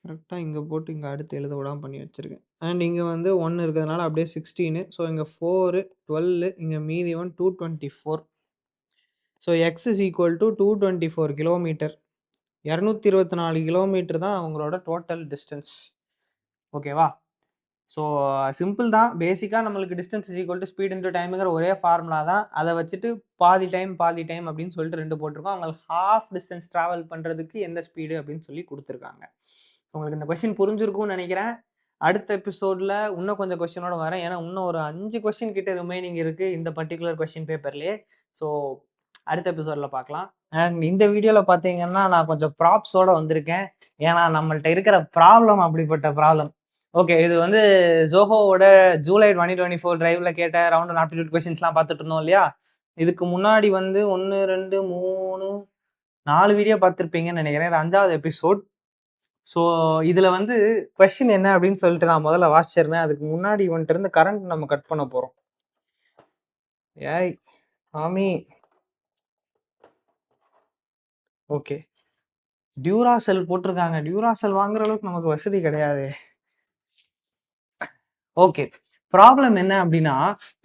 கரெக்டாக இங்கே போட்டு இங்கே அடுத்து எழுத விடாமல் பண்ணி வச்சுருக்கேன். அண்ட் இங்கே வந்து 1 இருக்கிறதுனால அப்படியே 16. ஸோ இங்கே 4 12, இங்கே மீதி 1 224. So x is equal to 224 kilometre. 224 kilometre தான் அவங்களோட டோட்டல் டிஸ்டன்ஸ். ஓகேவா? ஸோ சிம்பிள் தான். பேசிக்காக நம்மளுக்கு distance is equal to speed into டைமுங்கிற ஒரே ஃபார்முலா தான். அதை வச்சுட்டு பாதி டைம் அப்படின்னு சொல்லிட்டு 2 போட்டிருக்கோம். அவங்களுக்கு ஹாஃப் டிஸ்டன்ஸ் ட்ராவல் பண்ணுறதுக்கு எந்த ஸ்பீடு அப்படின்னு சொல்லி கொடுத்துருக்காங்க. உங்களுக்கு இந்த கொஸ்டின் புரிஞ்சிருக்கும்னு நினைக்கிறேன். அடுத்த எபிசோடில் இன்னும் கொஞ்சம் கொஸ்டினோட வரேன். ஏன்னா இன்னும் ஒரு 5 கொஸ்டின் கிட்ட ரிமைனிங் இருக்குது இந்த பர்டிகுலர் கொஸ்டின் பேப்பர்லேயே. ஸோ அடுத்த எபிசோடில் பார்க்கலாம். அண்ட் இந்த வீடியோவில் பார்த்தீங்கன்னா நான் கொஞ்சம் ப்ராப்ஸோடு வந்திருக்கேன். ஏன்னா நம்மள்ட்ட இருக்கிற ப்ராப்ளம் அப்படிப்பட்ட ப்ராப்ளம். ஓகே, இது வந்து ஜோஹோவோட ஜூலை 2024 டிரைவில் கேட்ட ரவுண்ட் ஆப்டிடியூட் கொஸ்டின்ஸ்லாம் பார்த்துட்டு இருந்தோம் இல்லையா? இதுக்கு முன்னாடி வந்து 1 2 3 4 வீடியோ பார்த்துருப்பீங்கன்னு நினைக்கிறேன். இது 5வது எபிசோட். ஸோ இதில் வந்து கொஸ்டின் என்ன அப்படின்னு சொல்லிட்டு நான் முதல்ல வாசிச்சிருந்தேன். அதுக்கு முன்னாடி வந்துட்டு இருந்து கரண்ட் நம்ம கட் பண்ண போகிறோம். ஏய் ஆமி ஓகே, டியூராசெல் போட்டிருக்காங்க. டியூராசெல் வாங்குற அளவுக்கு நமக்கு வசதி கிடையாது. ஓகே, ப்ராப்ளம் என்ன அப்படின்னா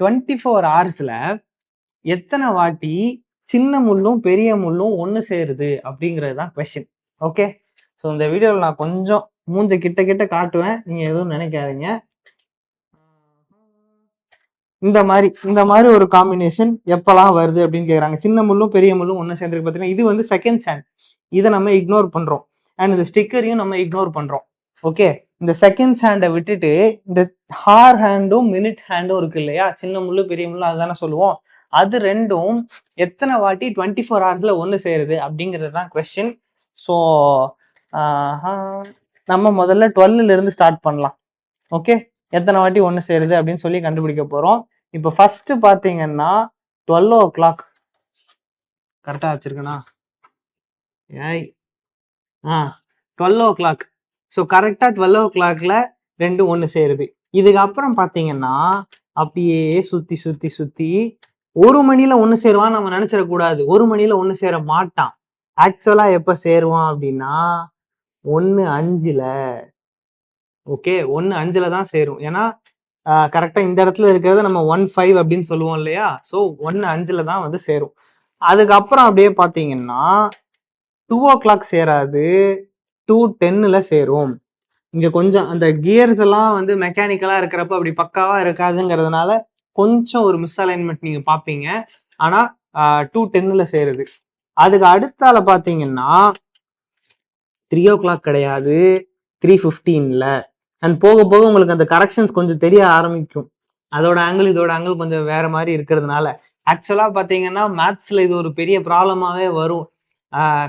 24 ஹவர்ஸ்ல எத்தனை வாட்டி சின்ன முள்ளும் பெரிய முள்ளும் ஒன்று சேருது அப்படிங்கிறது தான் கொஸ்டின். ஓகே, ஸோ இந்த வீடியோவில் நான் கொஞ்சம் மூஞ்ச கிட்ட கிட்ட காட்டுவேன், நீங்கள் எதுவும் நினைக்காதீங்க. இந்த மாதிரி ஒரு காம்பினேஷன் எப்பெல்லாம் வருது அப்படின்னு கேட்குறாங்க. சின்ன முள்ளும் பெரிய முள்ளும் ஒன்று சேர்ந்துருக்கு பார்த்தீங்கன்னா, இது வந்து செகண்ட் ஸ்டாண்ட். இதை நம்ம இக்னோர் பண்ணுறோம். அண்ட் இந்த ஸ்டிக்கரையும் நம்ம இக்னோர் பண்ணுறோம். ஓகே, இந்த செகண்ட் ஹேண்டை விட்டுட்டு இந்த ஹார் ஹேண்டும் மினிட் ஹேண்டும் இருக்கு இல்லையா, சின்ன முள்ளு பெரிய முள்ளு அதுதானே சொல்லுவோம். அது ரெண்டும் எத்தனை வாட்டி 24 ஹவர்ஸ்ல ஒன்று சேருது அப்படிங்கிறது தான் கொஸ்டின். ஸோ நம்ம முதல்ல 12ல இருந்து ஸ்டார்ட் பண்ணலாம். ஓகே, எத்தனை வாட்டி ஒன்று சேருது அப்படின்னு சொல்லி கண்டுபிடிக்க போகிறோம். இப்போ ஃபர்ஸ்ட் பார்த்தீங்கன்னா 12 o'clock கரெக்டாக வச்சிருக்கேனா? ஏய் 12 o'clock. ஸோ கரெக்டாக 12 o'clockல ரெண்டும் ஒன்று சேருது. இதுக்கப்புறம் பார்த்தீங்கன்னா அப்படியே சுற்றி சுற்றி சுற்றி 1 மணியில் ஒன்று சேருவான் நம்ம நினச்சிடக்கூடாது. 1 மணியில் ஒன்று சேர மாட்டான். ஆக்சுவலாக எப்போ சேருவான் அப்படின்னா 1:05. ஓகே, 1:05 தான் சேரும். ஏன்னா கரெக்டாக இந்த இடத்துல இருக்கிறத நம்ம 1:05 அப்படின்னு சொல்லுவோம் இல்லையா. ஸோ 1:05 தான் வந்து சேரும். அதுக்கப்புறம் அப்படியே பார்த்தீங்கன்னா 2 o'clock சேராது, 2:10 சேரும். இங்க கொஞ்சம் அந்த கியர்ஸ் எல்லாம் வந்து மெக்கானிக்கலா இருக்கிறப்ப அப்படி பக்காவா இருக்காதுங்கிறதுனால கொஞ்சம் ஒரு மிஸ்அலைன்மெண்ட் நீங்க பாப்பீங்க. ஆனா 2:10 சேருது. அதுக்கு அடுத்தால பாத்தீங்கன்னா 3 o'clock கிடையாது, 3:15. அண்ட் போக போக உங்களுக்கு அந்த கரெக்ஷன்ஸ் கொஞ்சம் தெரிய ஆரம்பிக்கும். அதோட ஆங்கிள் இதோட ஆங்கிள் கொஞ்சம் வேற மாதிரி இருக்கிறதுனால ஆக்சுவலா பாத்தீங்கன்னா மேத்ஸ்ல இது ஒரு பெரிய ப்ராப்ளமாவே வரும்.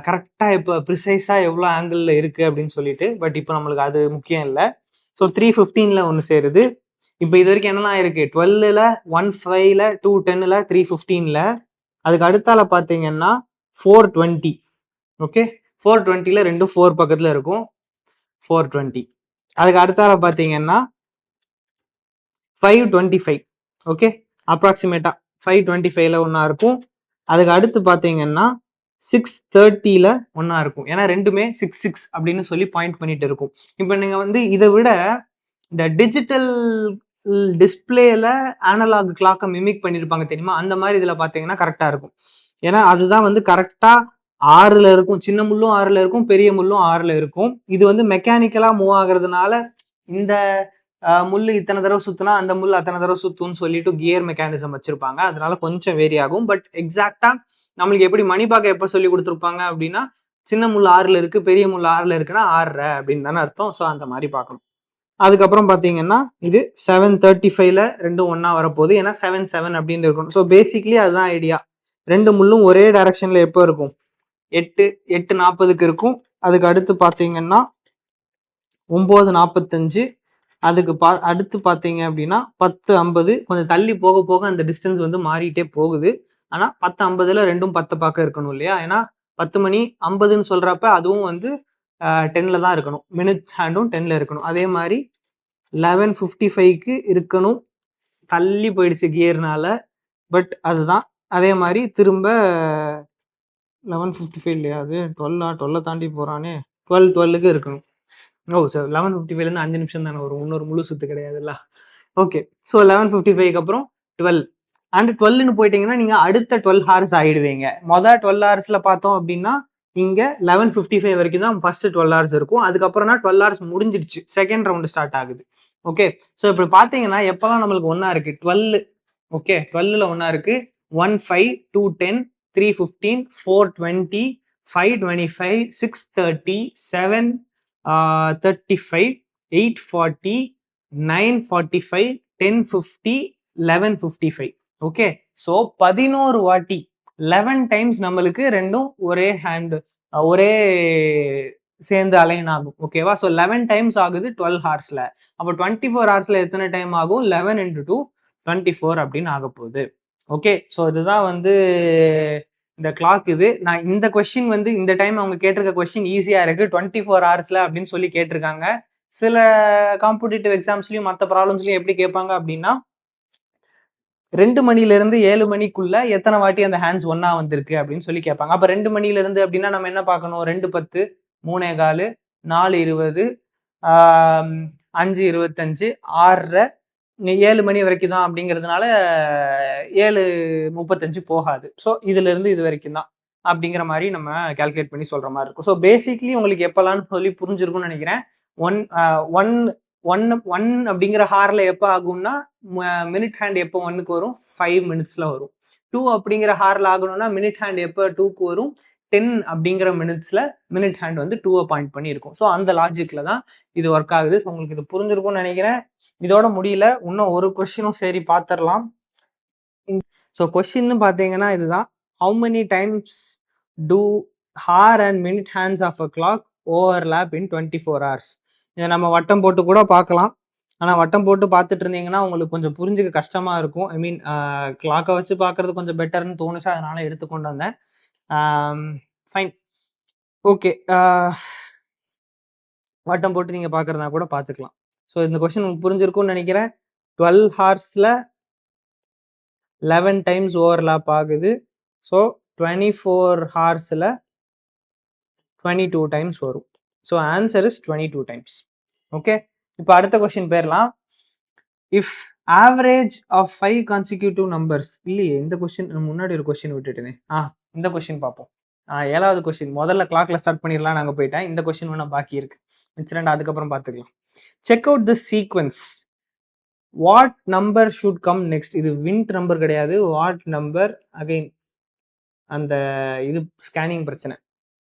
கரெக்டா இப்போ ப்ரிசைஸா எவ்வளோ ஆங்கிள் இருக்கு அப்படின்னு சொல்லிட்டு. பட் இப்போ நம்மளுக்கு அது முக்கியம் இல்லை. ஸோ 3:15 ஒன்று சேருது. இப்போ இது வரைக்கும் என்னெல்லாம் இருக்கு? 12ல 1:05, 2:10, 3:15. அதுக்கு அடுத்தால பார்த்தீங்கன்னா 4:20. ஓகே, 4:20 ரெண்டும் 4 பக்கத்துல இருக்கும். 4:20. அதுக்கு அடுத்தால பார்த்தீங்கன்னா 5:25. ஓகே, அப்ராக்சிமேட்டா 5:25 ஒன்னா இருக்கும். அதுக்கு அடுத்து பார்த்தீங்கன்னா 6:30 ஒன்னா இருக்கும். ஏன்னா ரெண்டுமே 6 அப்படின்னு சொல்லி பாயிண்ட் பண்ணிட்டு இருக்கும். இப்போ நீங்க வந்து இதை விட இந்த டிஜிட்டல் டிஸ்பிளேல அனலாக் கிளாக்கை மிமிக் பண்ணிருப்பாங்க தெரியுமா, அந்த மாதிரி இதுல பாத்தீங்கன்னா கரெக்டா இருக்கும். ஏன்னா அதுதான் வந்து கரெக்டா 6ல இருக்கும். சின்ன முள்ளும் 6ல இருக்கும், பெரிய முள்ளும் 6ல இருக்கும். இது வந்து மெக்கானிக்கலா மூவ் ஆகுறதுனால இந்த முள்ளு இத்தனை தடவை சுத்தினா அந்த முள் அத்தனை தடவை சுத்தும்னு சொல்லிட்டு கியர் மெக்கானிசம் வச்சிருப்பாங்க. அதனால கொஞ்சம் வேரி ஆகும். பட் எக்ஸாக்டா நம்மளுக்கு எப்படி மணி பார்க்க எப்ப சொல்லி கொடுத்துருப்பாங்க அப்படின்னா, சின்ன முள் 6ல இருக்கு, பெரிய முள் 6ல இருக்குன்னா 6 அப்படின்னு தானே அர்த்தம். ஸோ அந்த மாதிரி பார்க்கணும். அதுக்கப்புறம் பார்த்தீங்கன்னா இது 7:35 ரெண்டும் ஒன்னா வரப்போகுது. ஏன்னா 7 அப்படின்னு இருக்கணும். ஸோ பேசிக்லி அதுதான் ஐடியா. ரெண்டு முள்ளும் ஒரே டைரக்ஷன்ல எப்போ இருக்கும்? 8:40 இருக்கும். அதுக்கு அடுத்து பார்த்தீங்கன்னா 9:45. அதுக்கு அடுத்து பார்த்தீங்க அப்படின்னா 10:50. கொஞ்சம் தள்ளி போக போக அந்த டிஸ்டன்ஸ் வந்து மாறிட்டே போகுது. ஆனா 10:50ல ரெண்டும் 10 பார்க்க இருக்கணும் இல்லையா? ஏன்னா 10 மணி 50ன்னு சொல்றப்ப அதுவும் வந்து 10ல தான் இருக்கணும். மினிட் ஹேண்டும் 10ல இருக்கணும். அதே மாதிரி 11:55க்கு இருக்கணும். தள்ளி போயிடுச்சு கியர்னால. பட் அதுதான். அதே மாதிரி திரும்ப 11:55 இல்லையா? அது 12 தாண்டி போறானே. 12:12க்கு இருக்கணும். ஓ சார், 11:55ல 5 நிமிஷம் தானே வரும். இன்னொரு முழு சுத்து கிடையாதுல்ல. ஓகே, ஸோ 11:55க்கு அப்புறம் 12 அண்ட் 12ன்னு போயிட்டீங்கன்னா நீங்க அடுத்த 12 ஹவர்ஸ் ஆயிடுவீங்க. மொதல் 12 ஹவர்ஸ்ல பார்த்தோம் அப்படின்னா இங்க 11:55 வரைக்கும் தான் ஃபர்ஸ்ட் 12 ஹவர்ஸ் இருக்கும். அதுக்கப்புறம் தான் 12 ஹவர்ஸ் முடிஞ்சிடுச்சு, செகண்ட் ரவுண்ட் ஸ்டார்ட் ஆகுது. ஓகே, ஸோ இப்படி பார்த்தீங்கன்னா எப்பெல்லாம் நம்மளுக்கு ஒன்னா இருக்கு 12. ஓகே, 12ல ஒன்னா இருக்கு 1:05, 2:10, 3:15, 4:20, 5:25, 6:30, 7:35, 8:40, 9:45, 10:50, 11:55. ஓகே, ஸோ 11 வாட்டி 11 டைம்ஸ் நம்மளுக்கு ரெண்டும் ஒரே ஹேண்ட் ஒரே சேர்ந்து அலைன் ஆகும். ஓகேவா? ஸோ 11 டைம்ஸ் ஆகுது 12 ஹவர்ஸ்ல. அப்போ 24 ஹவர்ஸ்ல எத்தனை டைம் ஆகும்? 11 × 2 24 அப்படின்னு ஆக போகுது. ஓகே, ஸோ இதுதான் வந்து இந்த கிளாக். இது நான் இந்த கொஸ்டின் வந்து இந்த டைம் அவங்க கேட்டிருக்க கொஸ்டின் ஈஸியா இருக்கு, 24 ஹவர்ஸ்ல அப்படின்னு சொல்லி கேட்டிருக்காங்க. சில காம்படிட்டிவ் எக்ஸாம்ஸ்லயும் மற்ற ப்ராப்ளம்ஸ்லயும் எப்படி கேட்பாங்க அப்படின்னா 2 மணில இருந்து 7 மணிக்குள்ள எத்தனை வாட்டி அந்த ஹேண்ட்ஸ் ஒன்னா வந்திருக்கு அப்படின்னு சொல்லி கேட்பாங்க. அப்ப 2 மணில இருந்து அப்படின்னா நம்ம என்ன பார்க்கணும், 2:10, 3:15, 4:20, 5:25, 6:30, 7 மணி வரைக்கும் தான் அப்படிங்கிறதுனால 7:35 போகாது. ஸோ இதுல இருந்து இது வரைக்கும் தான் அப்படிங்கிற மாதிரி நம்ம கால்குலேட் பண்ணி சொல்ற மாதிரி இருக்கும். ஸோ பேசிக்லி உங்களுக்கு எப்பலாம்னு சொல்லி புரிஞ்சிருக்கும்னு நினைக்கிறேன். ஒன் ஒன் ஒன் ஒன் அப்படிங்கிற ஹார்ல எப்போ ஆகும்னா மினிட் ஹேண்ட் எப்போ ஒன்னுக்கு வரும், 5 மினிட்ஸ்ல வரும். 2 அப்படிங்கிற ஹார்ல ஆகணும்னா மினிட் ஹேண்ட் எப்போ 2க்கு வரும், 10 அப்படிங்கிற மினிட்ஸ்ல மினிட் ஹேண்ட் வந்து 2 பாயிண்ட் பண்ணி இருக்கும். ஸோ அந்த லாஜிக்ல தான் இது ஒர்க் ஆகுது. ஸோ உங்களுக்கு இது புரிஞ்சிருக்கும்னு நினைக்கிறேன். இதோட முடியல, இன்னும் ஒரு கொஸ்டினும் சரி பார்த்துடலாம். ஸோ கொஸ்டின்னு பார்த்தீங்கன்னா இதுதான், how many times two hour and minute hands of a clock overlap in 24 hours? இதை நம்ம வட்டம் போட்டு கூட பார்க்கலாம். ஆனால் வட்டம் போட்டு பார்த்துட்டு இருந்தீங்கன்னா உங்களுக்கு கொஞ்சம் புரிஞ்சுக்க கஷ்டமாக இருக்கும். ஐ மீன் கிளாக்கை வச்சு பார்க்கறது கொஞ்சம் பெட்டர்னு தோணுச்சு, அதனால எடுத்துக்கொண்டு வந்தேன். Fine, okay. வட்டம் போட்டு நீங்கள் பார்க்குறதா கூட பார்த்துக்கலாம். ஸோ இந்த கொஸ்டின் உங்களுக்கு புரிஞ்சிருக்கும்னு நினைக்கிறேன். 12 ஹார்ஸில் 11 டைம்ஸ் ஓவர்லாப் ஆகுது. ஸோ 24 ஹார்ஸில் 22 டைம்ஸ் வரும். So answer is 22 times. Okay, இப்போ அடுத்த கொஸ்டின் போயிடலாம். If average of 5 consecutive numbers, இல்லையே இந்த கொஸ்டின் முன்னாடி ஒரு கொஸ்டின் விட்டுட்டேனே. இந்த கொஸ்டின் பார்ப்போம். 7வது கொஸ்டின். முதல்ல கிளாக்ல ஸ்டார்ட் பண்ணிடலாம், நாங்கள் போயிட்டேன். இந்த கொஸ்டின் வேணா பாக்கி இருக்கு, மிச்சம் அதுக்கப்புறம் பார்த்துக்கலாம். Check out the sequence. What number should come next? இது விண்ட் நம்பர் கிடையாது, வாட் நம்பர் அகைன் அந்த இது ஸ்கேனிங் பிரச்சனை.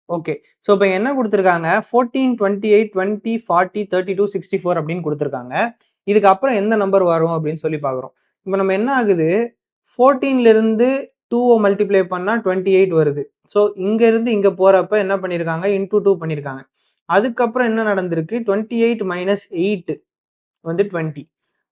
ஓகே, ஸோ இப்போ என்ன கொடுத்துருக்காங்க, 14, 28, 20, 40, 32, 64 அப்படின்னு கொடுத்துருக்காங்க. இதுக்கு அப்புறம் எந்த நம்பர் வரும் அப்படின்னு சொல்லி பார்க்குறோம். இப்போ நம்ம என்ன ஆகுது, 14ல இருந்து 2 மல்டிப்ளை பண்ணா 28 வருது. ஸோ இங்க இருந்து இங்க போறப்ப என்ன பண்ணிருக்காங்க, இன்டூ 2 பண்ணிருக்காங்க. அதுக்கப்புறம் என்ன நடந்திருக்கு, 28 மைனஸ் 8 வந்து 20.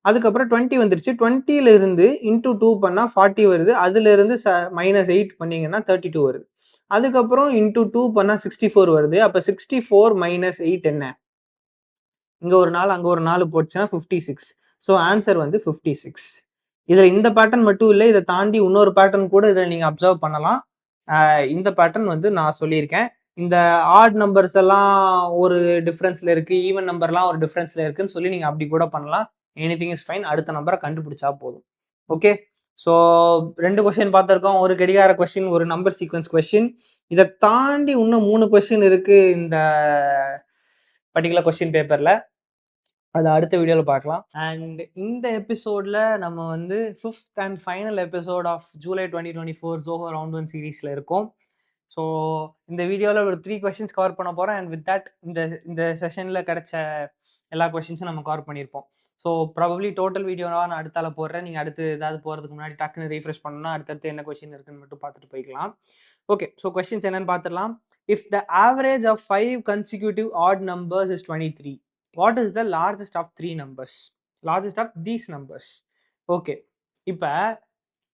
அதுக்கப்புறம் 20 வந்துருச்சு. 20ல இருந்து இன்டூ 2 பண்ணா 40 வருது. அதுல இருந்து மைனஸ் 8 பண்ணீங்கன்னா 32 வருது. அதுக்கப்புறம் இன்டூ 2 பண்ணா 64 வருது. அப்ப 64 மைனஸ் 8 என்ன, இங்க ஒரு 4 அங்க ஒரு 4 போச்சுன்னா 56. ஸோ ஆன்சர் வந்து 56. இதுல இந்த பேட்டர்ன் மட்டும் இல்லை, இதை தாண்டி இன்னொரு பேட்டர்ன் கூட இதில் நீங்க அப்சர்வ் பண்ணலாம். இந்த பேட்டர்ன் வந்து நான் சொல்லியிருக்கேன். இந்த ஆட் நம்பர்ஸ் எல்லாம் ஒரு டிஃபரன்ஸ்ல இருக்கு, ஈவன் நம்பர்லாம் ஒரு டிஃபரன்ஸ்ல இருக்குன்னு சொல்லி நீங்க அப்படி கூட பண்ணலாம். எனிதிங் இஸ் ஃபைன், அடுத்த நம்பரை கண்டுபிடிச்சா போதும். ஓகே, ஸோ 2 கொஸ்டின் பார்த்துருக்கோம், ஒரு கடிகார கொஸ்டின், ஒரு நம்பர் சீக்வன்ஸ் கொஸ்டின். இதை தாண்டி இன்னும் 3 கொஸ்டின் இருக்கு இந்த பர்டிகுலர் கொஸ்டின் பேப்பர்ல, அது அடுத்த வீடியோவில் பார்க்கலாம். அண்ட் இந்த எபிசோட்ல நம்ம வந்து 5th and final episode of July 2024 Zoho round 1 சீரீஸ்ல இருக்கோம். ஸோ இந்த வீடியோவில் ஒரு 3 கொஸ்டின்ஸ் கவர் பண்ண போகிறோம். அண்ட் வித் தட் இந்த செஷனில் கிடைச்ச எல்லா கொஸ்டின்ஸும் நம்ம கவர் பண்ணியிருப்போம். ஸோ ப்ராபப்ளி டோட்டல் வீடியோவாக நான் அடுத்தால போடுறேன். நீங்கள் அடுத்து ஏதாவது போகிறதுக்கு முன்னாடி டக்குன்னு ரீஃப்ரெஷ் பண்ணணும்னா அடுத்தடுத்து என்ன கொஸ்டின் இருக்குன்னு மட்டும் பார்த்துட்டு போய்க்கலாம். ஓகே, ஸோ கொஸ்டின்ஸ் என்னன்னு பார்த்துடலாம். If the average of 5 consecutive odd numbers is 23, what is the largest of 3 numbers? Largest of these numbers. Okay, இப்போ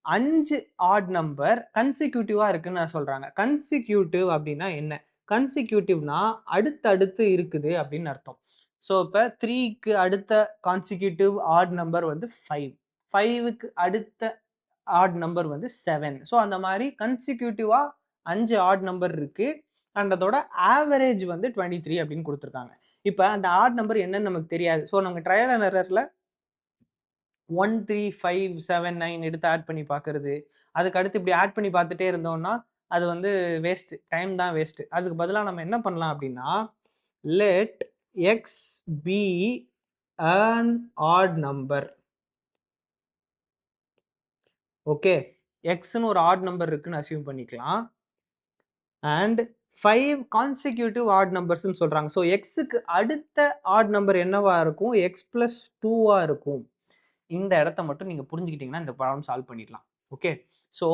5 ஆட் நம்பர் கன்சிக்யூட்டிவா இருக்குன்னு நான் சொல்றாங்க. கன்சிக்யூட்டிவ் அப்படின்னா என்ன, கன்சிக்யூட்டிவ்னா அடுத்தடுத்து இருக்குது அப்படின்னு அர்த்தம். ஸோ இப்போ 3க்கு அடுத்த கான்சிக்யூட்டிவ் ஆட் நம்பர் வந்து 5, 5க்கு அடுத்த ஆட் நம்பர் வந்து 7. ஸோ அந்த மாதிரி கன்சிக்யூட்டிவா 5 ஆட் நம்பர் இருக்கு. அண்ட் அதோட ஆவரேஜ் வந்து 23 அப்படின்னு கொடுத்துருக்காங்க. இப்போ அந்த ஆட் நம்பர் என்னன்னு நமக்கு தெரியாது. ஸோ நம்ம ட்ரையல் அண்ட் எரர்ல 1, 3, 5, 7, 9 எடுத்து ஆட் பண்ணி பார்க்கறது, அதுக்கு அடுத்து இப்படி ஆட் பண்ணி பார்த்துட்டே இருந்தோம்னா அது வந்து வேஸ்ட், டைம் தான் வேஸ்ட். அதுக்கு பதிலாக நம்ம என்ன பண்ணலாம் அப்படின்னா, let x be an odd number. Okay, எக்ஸ்னு ஒரு ஆட் நம்பர் இருக்குன்னு அசியூம் பண்ணிக்கலாம். அண்ட் 5 கான்சிக்யூட்டிவ் ஆட் நம்பர்ஸ்ன்னு சொல்றாங்க. ஸோ எக்ஸுக்கு அடுத்த ஆட் நம்பர் என்னவா இருக்கும், எக்ஸ் பிளஸ் 2வா இருக்கும். இந்த இடத்த மட்டும் நீங்க புரிஞ்சுக்கிட்டீங்கன்னா இந்த ப்ராப்ளம் சால்வ் பண்ணிடலாம். ஓகே, ஸோ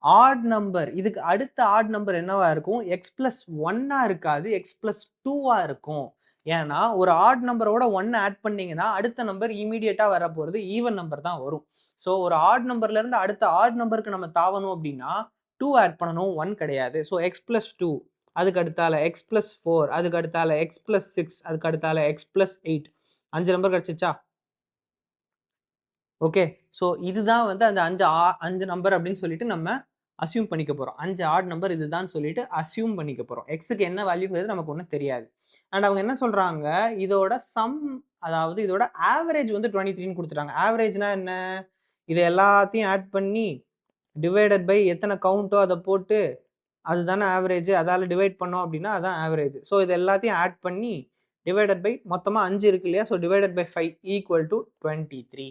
ஆட் நம்பர், இதுக்கு அடுத்த ஆட் நம்பர் என்னவா இருக்கும், எக்ஸ் பிளஸ் 1ஆ இருக்காது, எக்ஸ் பிளஸ் 2வா இருக்கும். ஏன்னா ஒரு ஆட் நம்பரோட 1 ஆட் பண்ணீங்கன்னா அடுத்த நம்பர் இமீடியட்டா வர போறது ஈவன் நம்பர் தான் வரும். ஸோ ஒரு ஆட் நம்பர்ல இருந்து அடுத்த ஆட் நம்பருக்கு நம்ம தாவணும் அப்படின்னா 2 ஆட் பண்ணணும், 1 கிடையாது. ஸோ x + 2, அதுக்கு அடுத்தால x + 4, அதுக்கு அடுத்தால x + 6, அதுக்கு அடுத்தால x + 8, 5 நம்பர் கிடைச்சிச்சா? ஓகே. ஸோ இதுதான் வந்து அந்த 5 நம்பர் அப்படின்னு சொல்லிட்டு நம்ம அசியூம் பண்ணிக்க போறோம். 5 ஆட் நம்பர் இதுதான் சொல்லிட்டு அசியூம் பண்ணிக்க போறோம். எக்ஸுக்கு என்ன வேல்யூங்கிறது நமக்கு ஒன்றும் தெரியாது. அண்ட் அவங்க என்ன சொல்றாங்க, இதோட சம், அதாவது இதோட ஆவரேஜ் வந்து 23ன்னு கொடுத்துட்டாங்க. ஆவரேஜ்னா என்ன? இது எல்லாத்தையும் ஆட் பண்ணி டிவைடட் பை எத்தனை கவுண்டோ அதை போட்டு அதுதானே ஆவரேஜ். அதால டிவைட் பண்ணோம் அப்படின்னா அதான் ஆவரேஜ். ஸோ இது எல்லாத்தையும் ஆட் பண்ணி டிவைடட் பை மொத்தமாக 5 இருக்கு இல்லையா? So divided by 5 equal to 23.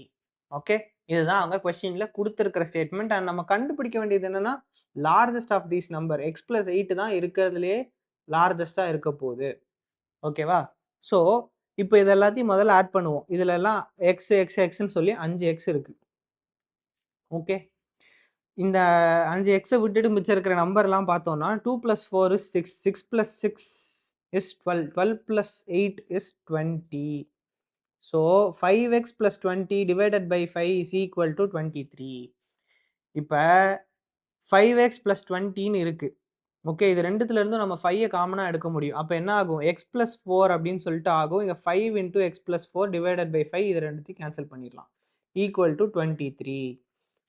Okay, இதுதான் அவங்க கொஸ்டின்ல கொடுத்துருக்கிற ஸ்டேட்மெண்ட். அண்ட் நம்ம கண்டுபிடிக்க வேண்டியது என்னன்னா, largest of these number x + 8 தான் இருக்கிறதுலே லார்ஜஸ்டா இருக்க போகுது. ஓகேவா? ஸோ இப்போ இது எல்லாத்தையும் முதல்ல ஆட் பண்ணுவோம். இதுல எல்லாம் எக்ஸ் எக்ஸ் எக்ஸ்ன்னு சொல்லி 5x இருக்கு. ஓகே, இந்த 5x விட்டுட்டு மிச்சம் இருக்கிற நம்பர்லாம் பார்த்தோம்னா 2 + 4 is 6, 6 + 6 is 12, 12 + 8 is 20. So 5x + 20 divided by 5 is equal to 23. இப்போ 5x + 20ன்னு இருக்கு. ஓகே, இது ரெண்டுத்துல இருந்தும் நம்ம 5 காமனா எடுக்க முடியும். அப்போ என்ன ஆகும்? x + 4 அப்படின்னு சொல்லிட்டு ஆகும். இங்க 5 × x + 4 divided by 5, இது ரெண்டுத்தையும் கேன்சல் பண்ணிடலாம். Equal to 23.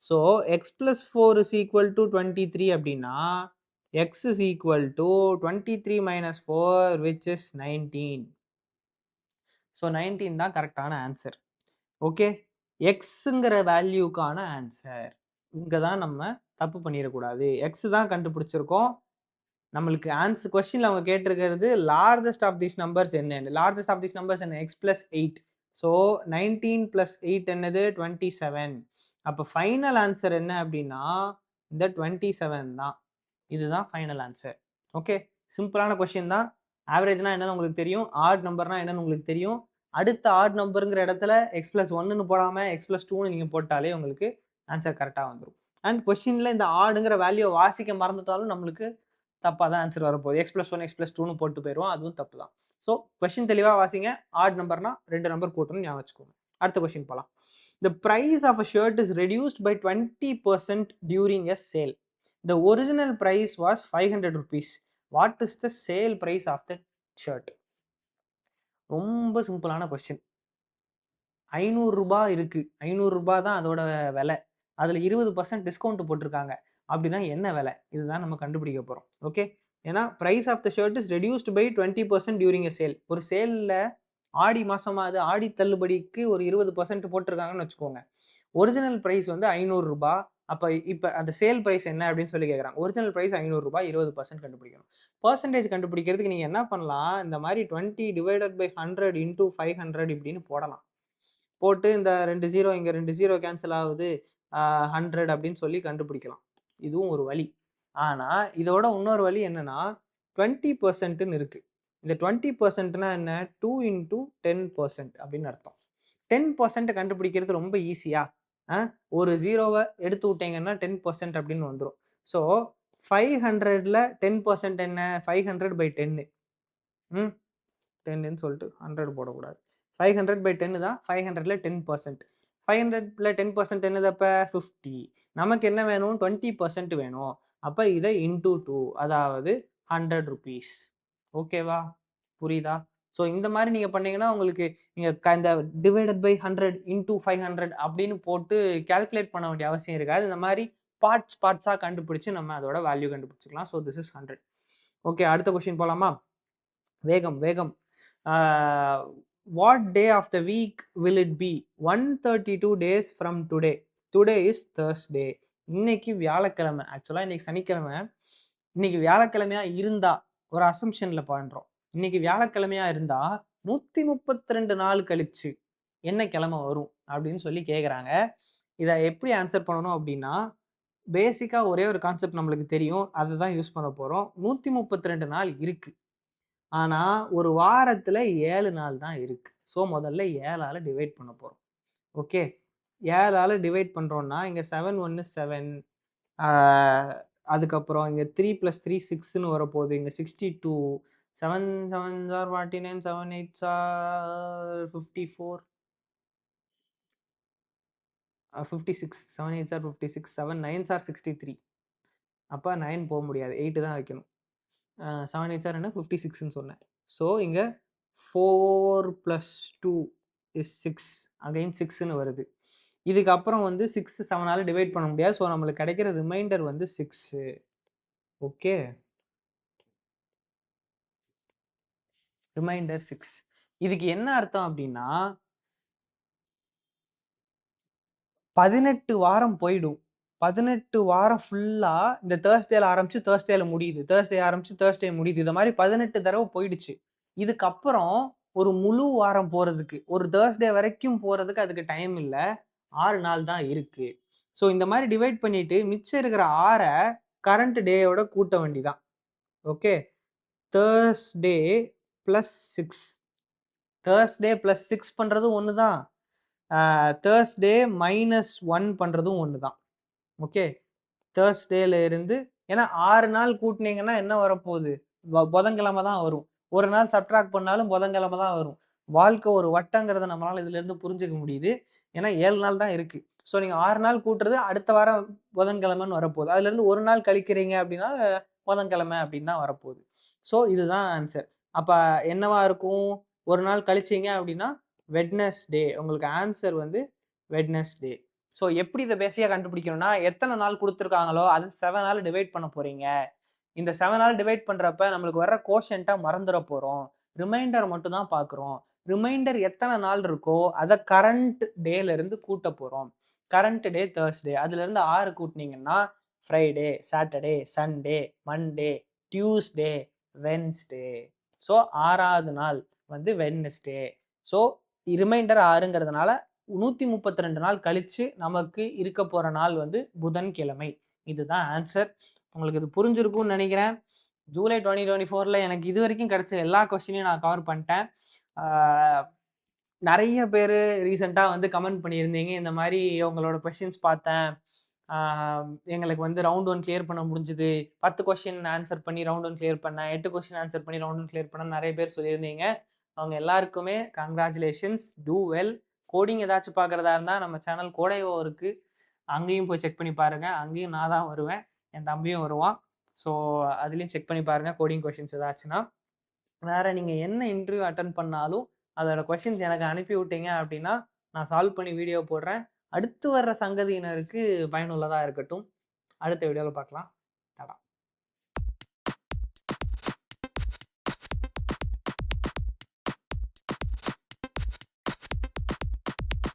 So x + 4 is equal to 23 அப்படின்னா x is equal to 23 - 4, which is 19. So 19 தான் கரெக்டான ஆன்சர். ஓகே, எக்ஸுங்கிற வேல்யூக்கான ஆன்சர். இங்கே தான் நம்ம தப்பு பண்ணிடக்கூடாது. எக்ஸ் தான் கண்டுபிடிச்சிருக்கோம். நம்மளுக்கு ஆன்சர் கொஸ்டின்ல அவங்க கேட்டிருக்கிறது லார்ஜஸ்ட் ஆஃப் தீஸ் நம்பர்ஸ் என்னன்னு. லார்ஜஸ்ட் ஆஃப் தீஸ் நம்பர்ஸ் என்ன? எக்ஸ் + 8. ஸோ 19 + 8 என்னது? 27. அப்போ ஃபைனல் ஆன்சர் என்ன அப்படின்னா இந்த 27 தான். இதுதான் ஃபைனல் ஆன்சர். ஓகே, சிம்பிளான கொஸ்டின் தான். ஆவரேஜ்னா என்னன்னு உங்களுக்கு தெரியும், ஆட் நம்பர்னா என்னன்னு உங்களுக்கு தெரியும். அடுத்த ஆட் நம்பருங்கிற இடத்துல x + 1ன்னு போடாமல் x + 2ன்னு நீங்கள் போட்டாலே உங்களுக்கு ஆன்சர் கரெக்டாக வந்துடும். அண்ட் கொஸ்டினில் இந்த ஆடுங்கிற வேல்யூவை வாசிக்க மறந்துட்டாலும் நம்மளுக்கு தப்பாக தான் ஆன்சர் வரப்போகுது. x + 1 x + 2ன்னு போட்டு போயிடுவோம், அதுவும் தப்பு தான். ஸோ கொஸ்டின் தெளிவாக வாசிங்க. ஆட் நம்பர்னா 2 நம்பர் கூட்டணும், ஞாபகம் வச்சுக்கோங்க. அடுத்த கொஸ்டின் போகலாம். The price of a shirt is reduced by 20% during a sale. The original price was 500 rupees. What is the sale price of the shirt? ரொம்ப சிம்பிளான கொஸ்டின். 500 ரூபாய் இருக்கு, 500 ரூபாய் தான் அதோட விலை. அதில் 20% டிஸ்கவுண்ட் போட்டிருக்காங்க அப்படின்னா என்ன விலை? இதுதான் நம்ம கண்டுபிடிக்க போகிறோம். ஓகே, ஏன்னா price of the shirt is reduced by 20% during a sale. ஒரு சேலில் ஆடி மாசமா அது ஆடி தள்ளுபடிக்கு ஒரு 20% போட்டிருக்காங்கன்னு வச்சுக்கோங்க. ஒரிஜினல் ப்ரைஸ் வந்து 500 ரூபாய். அப்போ இப்போ அந்த சேல் ப்ரைஸ் என்ன அப்படின்னு சொல்லி கேட்குறாங்க. ஒரிஜினல் ப்ரைஸ் 500 ரூபாய், 20% கண்டுபிடிக்கணும். பர்சன்டேஜ் கண்டுபிடிக்கிறதுக்கு நீங்கள் என்ன பண்ணலாம், இந்த மாதிரி 20 டிவைடட் பை 100 × 500 இப்படின்னு போடலாம். போட்டு இந்த 2 0 இங்கே 2 0 கேன்சல் ஆகுது, 100 அப்படின்னு சொல்லி கண்டுபிடிக்கலாம். இதுவும் ஒரு வழி. ஆனால் இதோட இன்னொரு வழி என்னன்னா 20%ன்னு இருக்கு. இந்த 20%னா என்ன? 2 × 10% அப்படின்னு அர்த்தம். 10% கண்டுபிடிக்கிறது ரொம்ப ஈஸியா? ஒரு ஜீரோவை எடுத்து விட்டீங்கன்னா 10% அப்படின்னு வந்துடும். ஸோ 500ல் 10% என்ன? 500/10. 10ன்னு சொல்லிட்டு 100 போடக்கூடாது. 500/10 தான். 500ல் 10%. 500ல் 10% என்னது? அப்போ 50. நமக்கு என்ன வேணும்? 20% வேணும். அப்போ இதை × 2, அதாவது 100 rupees. ஓகேவா? புரியுதா? ஸோ இந்த மாதிரி நீங்கள் பண்ணீங்கன்னா உங்களுக்கு நீங்கள் இந்த டிவைடட் பை 100 × 500 அப்படின்னு போட்டு கேல்குலேட் பண்ண வேண்டிய அவசியம் இருக்காது. இந்த மாதிரி பார்ட்ஸாக கண்டுபிடிச்சு நம்ம அதோட வேல்யூ கண்டுபிடிச்சிக்கலாம். So this is 100. ஓகே, அடுத்த கொஸ்டின் போகலாமா? வேகம் வேகம். What day of the week will it be? 132 days from today. Today is Thursday. இன்னைக்கு வியாழக்கிழமை. ஆக்சுவலாக இன்னைக்கு சனிக்கிழமை. இன்னைக்கு வியாழக்கிழமையா இருந்தா ஒரு அசம்ஷன்ல பண்றோம். இன்னைக்கு வியாழக்கிழமையா இருந்தா 132 நாள் கழிச்சு என்ன கிழமை வரும் அப்படின்னு சொல்லி கேட்குறாங்க. இதை எப்படி ஆன்சர் பண்ணணும் அப்படின்னா, பேசிக்கா ஒரே ஒரு கான்செப்ட் நம்மளுக்கு தெரியும், அதை தான் யூஸ் பண்ண போறோம். 132 நாள் இருக்கு, ஆனா ஒரு வாரத்துல 7 நாள் தான் இருக்கு. ஸோ முதல்ல 7ஆல டிவைட் பண்ண போறோம். ஓகே, 7ஆல டிவைட் பண்றோம்னா இங்க 7 1 7, அதுக்கப்புறம் இங்க 3 + 3 6ன்னு வரப்போகுது. இங்க 62, 7 7s are 49, 7 8s are 54, 56, 7 8s are 56, 7 9s are 63. அப்போ 9 போக முடியாது, 8 தான் வைக்கணும். 7 8s are என்ன 56ன்னு சொன்னேன். ஸோ இங்கே 4 + 2 is 6, அகைன் 6ன்னு வருது. இதுக்கப்புறம் வந்து 6 7ஆல் டிவைட் பண்ண முடியாது. ஸோ நம்மளுக்கு கிடைக்கிற ரிமைண்டர் வந்து 6. Okay, remainder 6. இதுக்கு என்ன அர்த்தம் அப்படின்னா 18 வாரம் போயிடும். 18 வாரம் ஃபுல்லா இந்த தேர்ஸ்டேல ஆரம்பிச்சு தேர்ஸ்டேல முடியுது, தேர்ஸ்டே ஆரம்பிச்சு தேர்ஸ்டே முடியுது. இந்த மாதிரி 18 தடவை போயிடுச்சு. இதுக்கப்புறம் ஒரு முழு வாரம் போறதுக்கு, ஒரு தேர்ஸ்டே வரைக்கும் போறதுக்கு அதுக்கு டைம் இல்லை, 6 நாள் தான் இருக்கு. ஸோ இந்த மாதிரி டிவைட் பண்ணிட்டு மிச்சம் இருக்கிற 6ஐ கரண்ட் டேயோட கூட்ட வேண்டிதான். ஓகே, தேர்ஸ்டே + 6, தேர்ஸ்டே + 6 பண்றது ஒன்று தான், தேர்ஸ்டே -1 பண்றதும் ஒன்று தான். ஓகே, தேர்ஸ்டேல இருந்து, ஏன்னா 6 நாள் கூட்டினீங்கன்னா என்ன வரப்போகுது, புதன்கிழமை தான் வரும். ஒரு நாள் சப்ட்ராக்ட் பண்ணாலும் புதன்கிழமை தான் வரும். வாழ்க்கை ஒரு வட்டங்கிறத நம்மளால இதுல இருந்து புரிஞ்சுக்க முடியுது. ஏன்னா 7 நாள் தான் இருக்கு. ஸோ நீங்க 6 நாள் கூட்டுறது அடுத்த வாரம் புதன்கிழமைன்னு வரப்போகுது. அதுல இருந்து ஒரு நாள் கழிக்கிறீங்க அப்படின்னா புதன்கிழமை அப்படின்னு தான் வரப்போகுது. ஸோ இதுதான் ஆன்சர். அப்ப என்னவா இருக்கும், ஒரு நாள் கழிச்சீங்க அப்படின்னா வெட்னஸ்டே. உங்களுக்கு ஆன்சர் வந்து வெட்னஸ்டே. ஸோ எப்படி இதை பேசிக்காக கண்டுபிடிக்கணும்னா, எத்தனை நாள் கொடுத்துருக்காங்களோ அது 7ஆல் டிவைட் பண்ண போறீங்க. இந்த 7ஆல் டிவைட் பண்றப்ப நம்மளுக்கு வர்ற கோஷன்ட்டா மறந்துட போறோம். ரிமைண்டர் மட்டும் தான் பார்க்குறோம். ரிமைண்டர் எத்தனை நாள் இருக்கோ அதை கரண்ட் டேல இருந்து கூட்ட போறோம். கரண்ட் டே தேர்ஸ்டே, அதுல இருந்து 6 கூட்டினீங்கன்னா Friday, Saturday, Sunday, Monday, Tuesday, Wednesday. So 6ஆவது நாள் வந்து வெட்னஸ்டே. ஸோ ரிமைண்டர் 6ங்கிறதுனால 132 நாள் கழிச்சு நமக்கு இருக்க போற நாள் வந்து புதன்கிழமை. இதுதான் ஆன்சர். உங்களுக்கு இது புரிஞ்சிருக்கும்னு நினைக்கிறேன். ஜூலை 2024ல எனக்கு இது வரைக்கும் கிடைச்ச எல்லா கொஸ்டினையும் நான் கவர் பண்ணிட்டேன். நிறைய பேர் ரீசெண்டாக வந்து கமெண்ட் பண்ணியிருந்தீங்க, இந்த மாதிரி உங்களோட கொஸ்டின்ஸ் பார்த்தேன், எங்களுக்கு வந்து ரவுண்ட் 1 கிளியர் பண்ண முடிஞ்சுது, 10 கொஸ்டின் ஆன்சர் பண்ணி ரவுண்ட் 1 கிளியர் பண்ணேன், 8 கொஸ்டின் ஆன்சர் பண்ணி ரவுண்ட் 1 கிளியர் பண்ண நிறைய பேர் சொல்லியிருந்தீங்க. அவங்க எல்லாருக்குமே கங்க்ராச்சுலேஷன்ஸ், டூ வெல். கோடிங் ஏதாச்சும் பார்க்குறதா இருந்தால் நம்ம சேனல் கோடையோ இருக்கு, அங்கேயும் போய் செக் பண்ணி பாருங்க. அங்கேயும் நான் தான் வருவேன், என் தம்பியும் வருவான். ஸோ அதுலேயும் செக் பண்ணி பாருங்க கோடிங் கொஸ்டின்ஸ் ஏதாச்சுன்னா. வேற நீங்கள் என்ன இன்டர்வியூ அட்டன் பண்ணாலும் அதோட கொஸ்டின்ஸ் எனக்கு அனுப்பி விட்டீங்க அப்படின்னா நான் சால்வ் பண்ணி வீடியோ போடுறேன். அடுத்து வர்ற சங்கதியினருக்கு பயனுள்ளதாக இருக்கட்டும். அடுத்த வீடியோவில் பார்க்கலாம்.